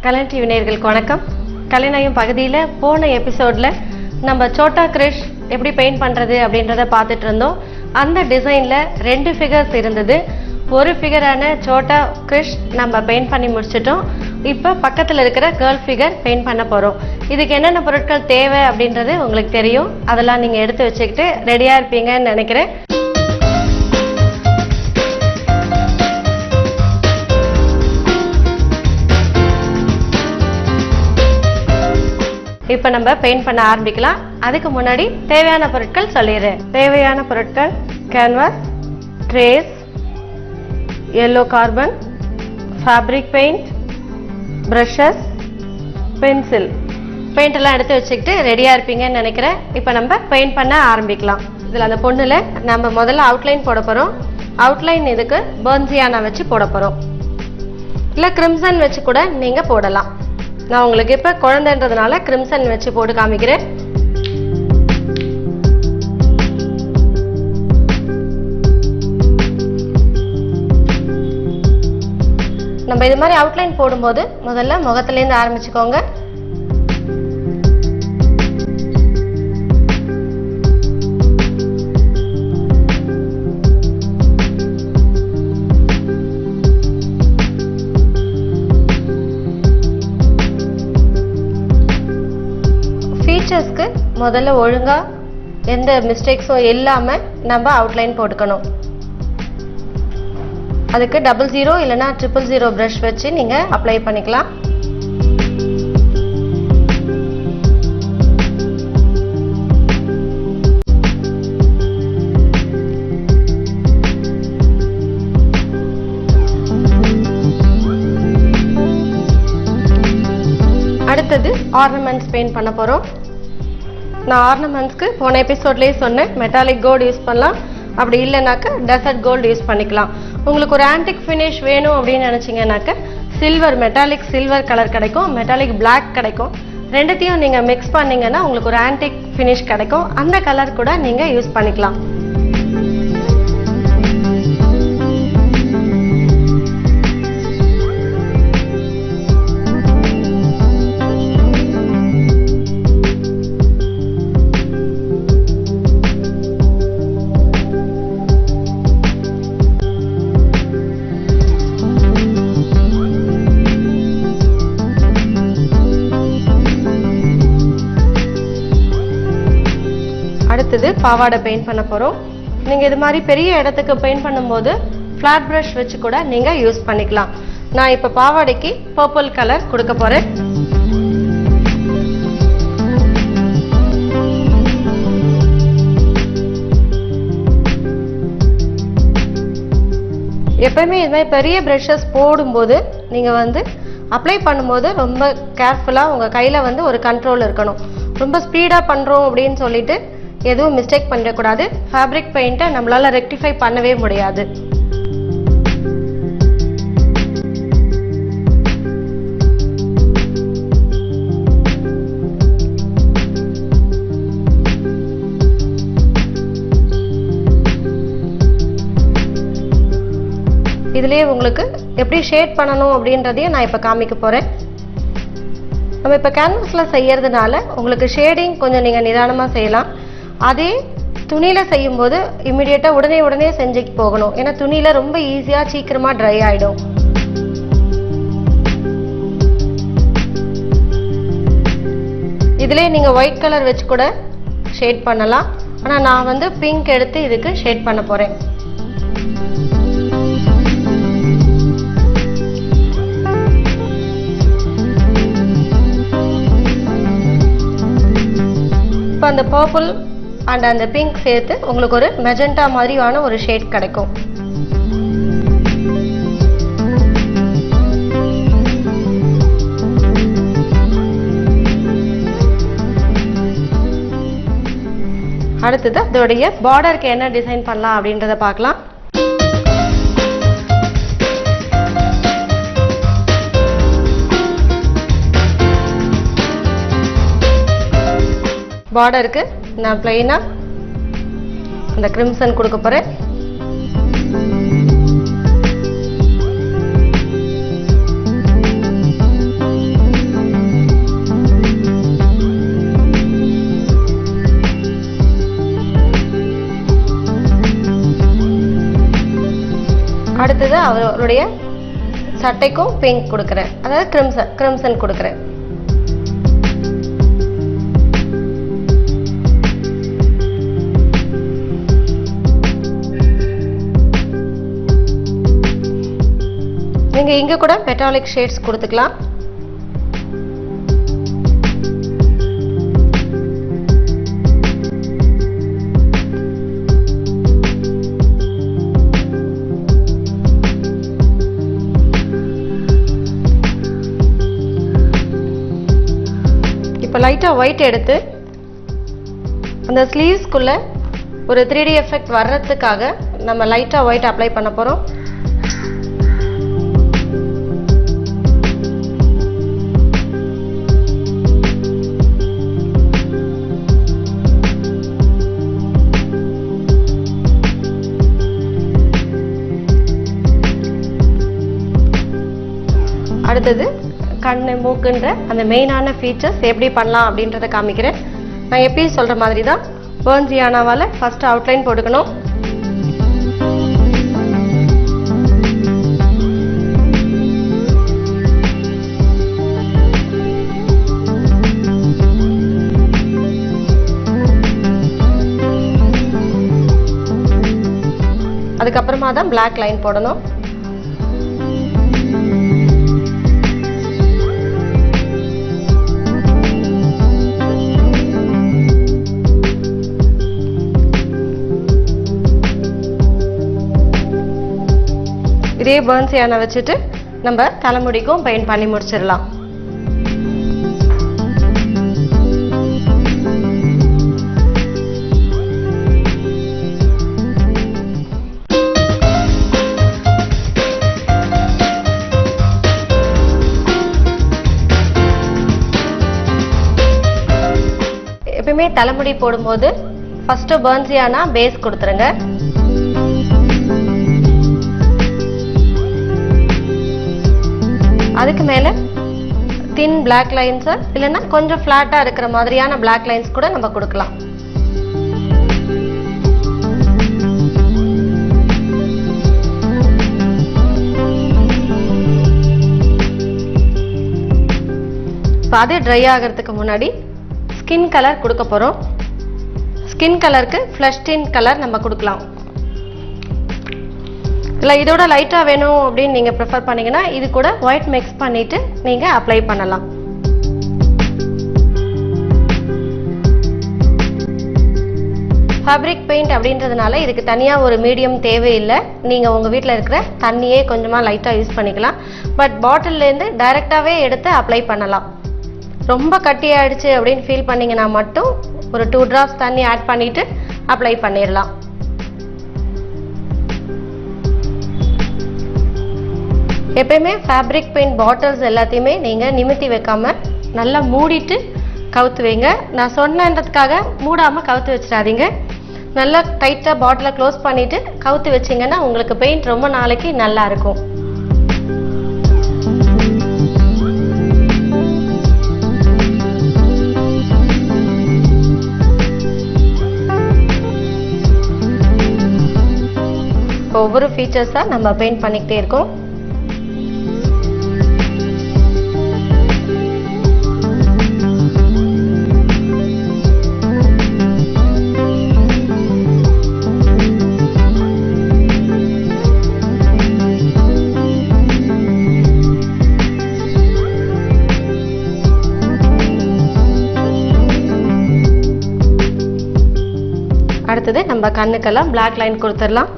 கலைஞர் டிவி நேயர்களுக்கு வணக்கம். கலைநயம் பகுதியில் போன எபிசோடில் நம்ம சோட்டா கிரிஷ் எப்படி பெயிண்ட் பண்ணுறது அப்படின்றத பார்த்துட்டு இருந்தோம். அந்த டிசைனில் 2 ஃபிகர்ஸ் இருந்தது. ஒரு ஃபிகரான சோட்டா கிரிஷ் நம்ம பெயிண்ட் பண்ணி முடிச்சிட்டோம். இப்போ பக்கத்தில் இருக்கிற கேர்ள் ஃபிகர் பெயிண்ட் பண்ண போகிறோம். இதுக்கு என்னென்ன பொருட்கள் தேவை அப்படின்றது உங்களுக்கு தெரியும். அதெல்லாம் நீங்கள் எடுத்து வச்சுக்கிட்டு ரெடியாக இருப்பீங்கன்னு நினைக்கிறேன். இப்போ நம்ம பெயிண்ட் பண்ண ஆரம்பிக்கலாம். அதுக்கு முன்னாடி தேவையான பொருட்கள் சொல்லிடுறேன். தேவையான பொருட்கள் canvas, trace, yellow carbon, fabric paint, brushes, pencil. Paint எல்லாம் எடுத்து வச்சுக்கிட்டு ரெடியாக இருப்பீங்கன்னு நினைக்கிறேன். இப்போ நம்ம பெயிண்ட் பண்ண ஆரம்பிக்கலாம். இதில் அந்த பொண்ணில் நம்ம முதல்ல அவுட்லைன் போட போகிறோம். அவுட்லைன் இதுக்கு பர்ன்சியானா வச்சு போட போகிறோம், இல்லை கிரிம்சன் வச்சு கூட நீங்கள் போடலாம். நான் உங்களுக்கு இப்போ குழந்தைன்றதுனால கிரிம்சன் வச்சு போட்டு காமிக்கிறேன். நம்ம இது மாதிரி அவுட்லைன் போடும்போது முதல்ல முகத்துலேருந்து ஆரம்பிச்சுக்கோங்க. ஃபீச்சர்ஸ்க்கு முதல்ல ஒழுங்கா எந்த மிஸ்டேக்ஸும் இல்லாம நம்ம அவுட்லைன் போட்டுக்கணும். அதுக்கு 00 இல்லைன்னா 000 ப்ரஷ் வச்சு நீங்க அப்ளை பண்ணிக்கலாம். அடுத்தது ஆர்னமெண்ட்ஸ் பெயிண்ட் பண்ண போகிறோம். நான் ஆர்னமெண்ட்ஸ்க்கு போன எபிசோட்லேயே சொன்னேன், மெட்டாலிக் கோல்டு யூஸ் பண்ணலாம், அப்படி இல்லைனாக்க டெசர்ட் கோல்டு யூஸ் பண்ணிக்கலாம். உங்களுக்கு ஒரு ஆன்டிக் ஃபினிஷ் வேணும் அப்படின்னு நினச்சிங்கனாக்க சில்வர், மெட்டாலிக் சில்வர் கலர் கிடைக்கும், மெட்டாலிக் பிளாக் கிடைக்கும். ரெண்டுத்தையும் நீங்கள் மிக்ஸ் பண்ணிங்கன்னா உங்களுக்கு ஒரு ஆன்டிக் ஃபினிஷ் கிடைக்கும். அந்த கலர் கூட நீங்கள் யூஸ் பண்ணிக்கலாம். அடுத்தது பாவாடை பெயிண்ட் பண்ண போகிறோம். நீங்கள் இது மாதிரி பெரிய இடத்துக்கு பெயிண்ட் பண்ணும்போது ஃப்ளாட் ப்ரஷ் வச்சு கூட நீங்கள் யூஸ் பண்ணிக்கலாம். நான் இப்போ பாவாடைக்கு பர்பிள் கலர் கொடுக்க போகிறேன். எப்பயுமே இது மாதிரி பெரிய ப்ரஷஸ் போடும்போது நீங்கள் வந்து அப்ளை பண்ணும்போது ரொம்ப கேர்ஃபுல்லாக உங்கள் கையில் வந்து ஒரு கண்ட்ரோல் இருக்கணும். ரொம்ப ஸ்பீடாக பண்ணுறோம் அப்படின்னு சொல்லிட்டு எதுவும் மிஸ்டேக் பண்ணிடக்கூடாது. ஃபேப்ரிக் பெயிண்ட்டை நம்மளால் ரெக்டிஃபை பண்ணவே முடியாது. இதுலேயே உங்களுக்கு எப்படி ஷேட் பண்ணணும் அப்படின்றதையும் நான் இப்போ காமிக்க போகிறேன். நம்ம இப்போ கேன்வாஸில் செய்யறதுனால உங்களுக்கு ஷேடிங் கொஞ்சம் நீங்கள் நிதானமாக செய்யலாம். அதே துணியில் செய்யும்போது இம்மிடியேட்டாக உடனே செஞ்சுட்டு போகணும். ஏன்னா துணியில் ரொம்ப ஈஸியாக சீக்கிரமாக ட்ரை ஆகிடும். இதிலே நீங்கள் ஒயிட் கலர் வச்சு கூட ஷேட் பண்ணலாம். ஆனால் நான் வந்து பிங்க் எடுத்து இதுக்கு ஷேட் பண்ண போகிறேன். இப்போ அந்த பர்பிள் அண்ட் அந்த பிங்க் சேர்த்து உங்களுக்கு ஒரு மெஜெண்டா மாதிரியான ஒரு ஷேட் கிடைக்கும். அடுத்தது அதோடைய பார்டருக்கு என்ன டிசைன் பண்ணலாம் அப்படின்றத பார்க்கலாம். பார்டருக்கு நான் பிளைனா அந்த கிரிம்சன் கொடுக்க போறேன். அடுத்தது அவருடைய சட்டைக்கும் பிங்க் கொடுக்குறேன், அதாவது கிரிம்சன் கொடுக்குறேன். நீங்க இங்க கூட மெட்டாலிக் ஷேட்ஸ் கொடுத்துக்கலாம். இப்போ லைட்டா ஒயிட் எடுத்து அந்த ஸ்லீவ்ஸ்க்குள்ள ஒரு 3D எஃபெக்ட் வர்றதுக்காக நம்ம லைட்டா ஒயிட் அப்ளை பண்ண போறோம். அடுத்தது கண்ணு மூக்குன்ற அந்த மெயினான ஃபீச்சர்ஸ் எப்படி பண்ணலாம் அப்படின்றத காமிக்கிறேன். நான் எப்பயும் சொல்ற மாதிரி தான் பர்ன்சியானாவால் ஃபர்ஸ்ட் அவுட்லைன் போட்டுக்கணும். அதுக்கப்புறமா தான் பிளாக் லைன் போடணும். இதே பர்ன்சியானா வச்சுட்டு நம்ம தலைமுடிக்கும் பெயிண்ட் பண்ணி முடிச்சிடலாம். எப்பயுமே தலைமுடி போடும்போது ஃபர்ஸ்ட் பர்ன்சியானா பேஸ் கொடுத்துருங்க. அதுக்கு மேல தின் பிளாக் லைன்ஸ் இல்லைன்னா கொஞ்சம் ஃபிளாட்டா இருக்கிற மாதிரியான பிளாக் லைன்ஸ் கூட நம்ம கொடுக்கலாம். அது ட்ரை ஆகிறதுக்கு முன்னாடி ஸ்கின் கலர் கொடுக்க போறோம். ஸ்கின் கலருக்கு ஃப்ளஷ் டின் கலர் நம்ம கொடுக்கலாம். இல்லை இதோட லைட்டா வேணும் அப்படின்னு நீங்க ப்ரிஃபர் பண்ணீங்கன்னா இது கூட ஒயிட் மிக்ஸ் பண்ணிட்டு நீங்க அப்ளை பண்ணலாம். ஃபேப்ரிக் பெயிண்ட் அப்படின்றதுனால இதுக்கு தனியா ஒரு மீடியம் தேவையில்லை. நீங்க உங்க வீட்டில் இருக்கிற தண்ணியே கொஞ்சமா லைட்டா யூஸ் பண்ணிக்கலாம். பட் பாட்டில்ல இருந்து டைரக்டாவே எடுத்து அப்ளை பண்ணலாம். ரொம்ப கட்டி ஆயிடுச்சு அப்படின்னு ஃபீல் பண்ணீங்கன்னா மட்டும் ஒரு 2 drops தண்ணி ஆட் பண்ணிட்டு அப்ளை பண்ணிடலாம். எப்பயுமே ஃபேப்ரிக் பெயிண்ட் பாட்டில்ஸ் எல்லாத்தையுமே நீங்க நிமித்தி வைக்காம நல்லா மூடிட்டு கவுத்து வைங்க. நான் சொன்னதுக்காக மூடாம கவுத்து வச்சிடாதீங்க. நல்லா டைட்டா பாட்டிலை க்ளோஸ் பண்ணிட்டு கவுத்து வச்சிங்கன்னா உங்களுக்கு பெயிண்ட் ரொம்ப நாளைக்கு நல்லா இருக்கும். ஒவ்வொரு ஃபீச்சர்ஸா நம்ம பெயிண்ட் பண்ணிக்கிட்டே இருக்கோம். அடுத்தது நம்ம கண்ணுக்கெல்லாம் பிளாக் லைன் கொடுத்துடலாம்.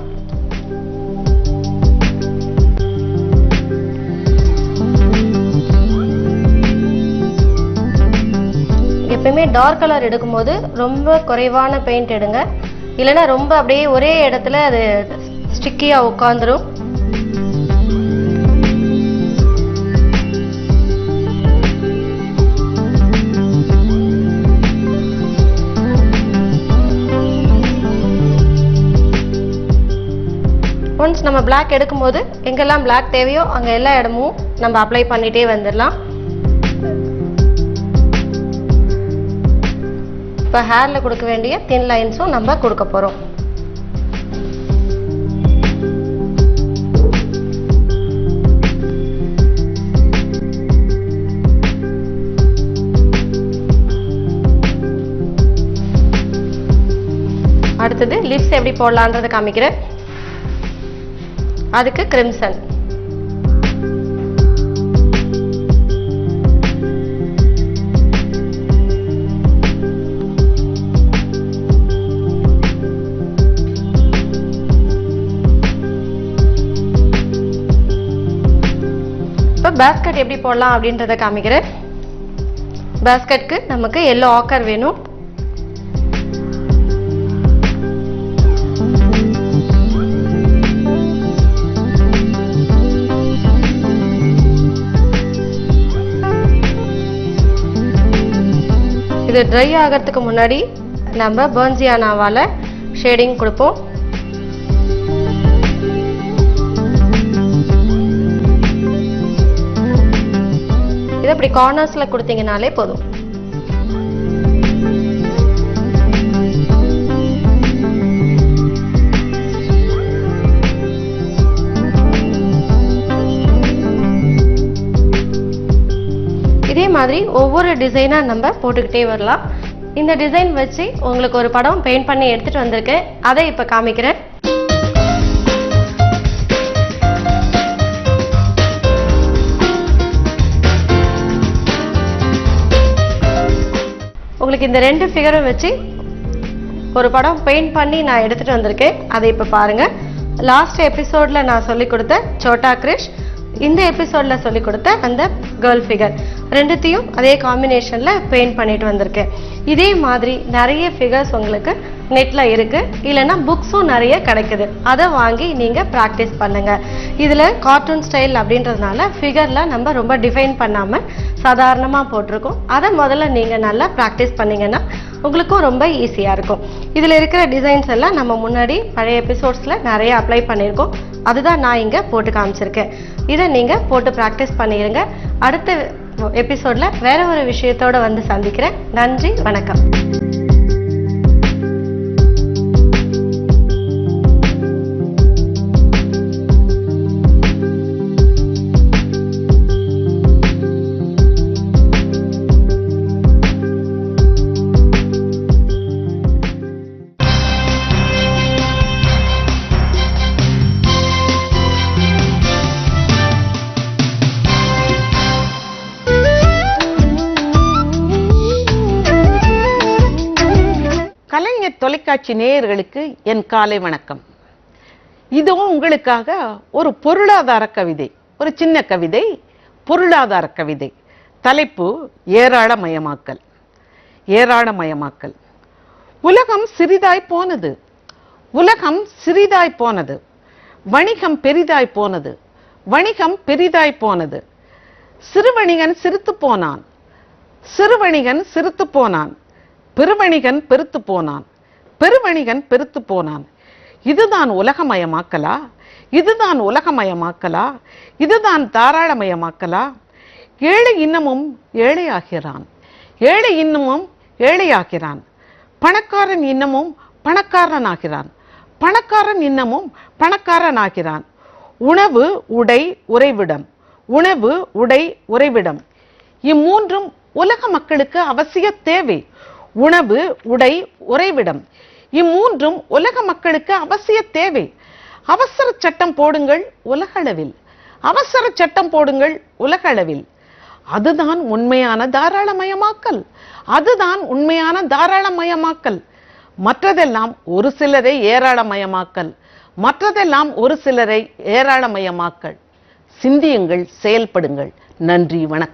எப்பயுமே டார்க் கலர் எடுக்கும்போது ரொம்ப குறைவான பெயிண்ட் எடுங்க. இல்லைன்னா ரொம்ப அப்படியே ஒரே இடத்துல அது ஸ்டிக்கியா உட்காந்துரும். ஒன்ஸ் நம்ம பிளாக் எடுக்கும்போது எங்கெல்லாம் பிளாக் தேவையோ அங்க எல்லா இடமும் நம்ம அப்ளை பண்ணிட்டே வந்துடலாம். இப்போ ஹேர்ல கொடுக்க வேண்டிய தின் லைன்ஸும் நம்ம கொடுக்க போறோம். அடுத்தது லிப்ஸ் எப்படி போடலான்றதை காமிக்கிறேன். அதுக்கு கிரிம்சன் பேஸ்கெட் எப்படி போடலாம் அப்படின்றத காமிக்கிறேன். பேஸ்கெட்க்கு நமக்கு எல்லோ ஆக்கர் வேணும். இது ட்ரை ஆகிறதுக்கு முன்னாடி நம்ம பர்ன்சியானாவால ஷேடிங் கொடுப்போம். இது அப்படி கார்னர்ஸ்ல கொடுத்தீங்கனாலே போதும். இதே மாதிரி ஒவ்வொரு டிசைனா நம்ம போட்டுக்கிட்டே வரலாம். இந்த டிசைன் வச்சு உங்களுக்கு ஒரு படம் பெயிண்ட் பண்ணி எடுத்துட்டு வந்திருக்கேன். அதை இப்ப காமிக்கிறேன். உங்களுக்கு இந்த ரெண்டு ஃபிகரும் வச்சு ஒரு படம் பெயிண்ட் பண்ணி நான் எடுத்துட்டு வந்திருக்கேன். அதை இப்ப பாருங்க. லாஸ்ட் எபிசோட்ல நான் சொல்லி கொடுத்த சோட்டா கிரிஷ், இந்த எபிசோட்ல சொல்லி கொடுத்த அந்த கேர்ள் ஃபிகர் ரெண்டுத்தையும் அதே காம்பினேஷன்ல பெயிண்ட் பண்ணிட்டு வந்திருக்கேன். இதே மாதிரி நிறைய ஃபிகர்ஸ் உங்களுக்கு நெட்ல இருக்கு, இல்லைன்னா புக்ஸும் நிறைய கிடைக்குது. அதை வாங்கி நீங்க ப்ராக்டிஸ் பண்ணுங்க. இதுல கார்ட்டூன் ஸ்டைல் அப்படின்றதுனால ஃபிகர்ல நம்ம ரொம்ப டிஃபைன் பண்ணாம சாதாரணமா போட்டிருக்கோம். அதை முதல்ல நீங்க நல்லா ப்ராக்டிஸ் பண்ணீங்கன்னா உங்களுக்கும் ரொம்ப ஈஸியா இருக்கும். இதுல இருக்கிற டிசைன்ஸ் எல்லாம் நம்ம முன்னாடி பழைய எபிசோட்ஸ்ல நிறைய அப்ளை பண்ணியிருக்கோம். அதுதான் நான் இங்க போட்டு காமிச்சிருக்கேன். இதை நீங்க போட்டு ப்ராக்டிஸ் பண்ணிடுங்க. அடுத்த எபிசோட்ல வேற ஒரு விஷயத்தோட வந்து சந்திக்கிறேன். நன்றி, வணக்கம். கலைஞர் தொலைக்காட்சி நேயர்களுக்கு என் காலை வணக்கம். இதுவும் உங்களுக்காக ஒரு பொருளாதார கவிதை, ஒரு சின்ன கவிதை, பொருளாதார கவிதை. தலைப்பு ஏராளமயமாக்கல். ஏராளமயமாக்கல். உலகம் சிறிதாய் போனது, உலகம் சிறிதாய் போனது, வணிகம் பெரிதாய் போனது, வணிகம் பெரிதாய் போனது. சிறுவணிகன் சிரித்து போனான், சிறுவணிகன் சிரித்து போனான், பெருவணிகன் பெருத்து போனான், பெருவணிகன் பெருத்து போனான். இதுதான் உலகமயமாக்கலா? இதுதான் உலகமயமாக்கலா? இதுதான் தாராளமயமாக்கலா? ஏழை இன்னமும் ஏழையாகிறான், ஏழை இன்னமும் ஏழையாகிறான். பணக்காரன் இன்னமும் பணக்காரனாகிறான், பணக்காரன் இன்னமும் பணக்காரனாகிறான். உணவு, உடை, உறைவிடம், உணவு, உடை, உறைவிடம். இம்மூன்றும் உலக மக்களுக்கு அவசிய தேவை. உணவு, உடை, உறைவிடம். இம்மூன்றும் உலக மக்களுக்கு அவசிய தேவை. அவசர சட்டம் போடுங்கள் உலகளவில், அவசர சட்டம் போடுங்கள் உலகளவில். அதுதான் உண்மையான தாராளமயமாக்கல், அதுதான் உண்மையான தாராளமயமாக்கல். மற்றதெல்லாம் ஒரு சிலரை ஏராளமயமாக்கல், மற்றதெல்லாம் ஒரு சிலரை ஏராளமயமாக்கல். சிந்தியுங்கள், செயல்படுங்கள். நன்றி, வணக்கம்.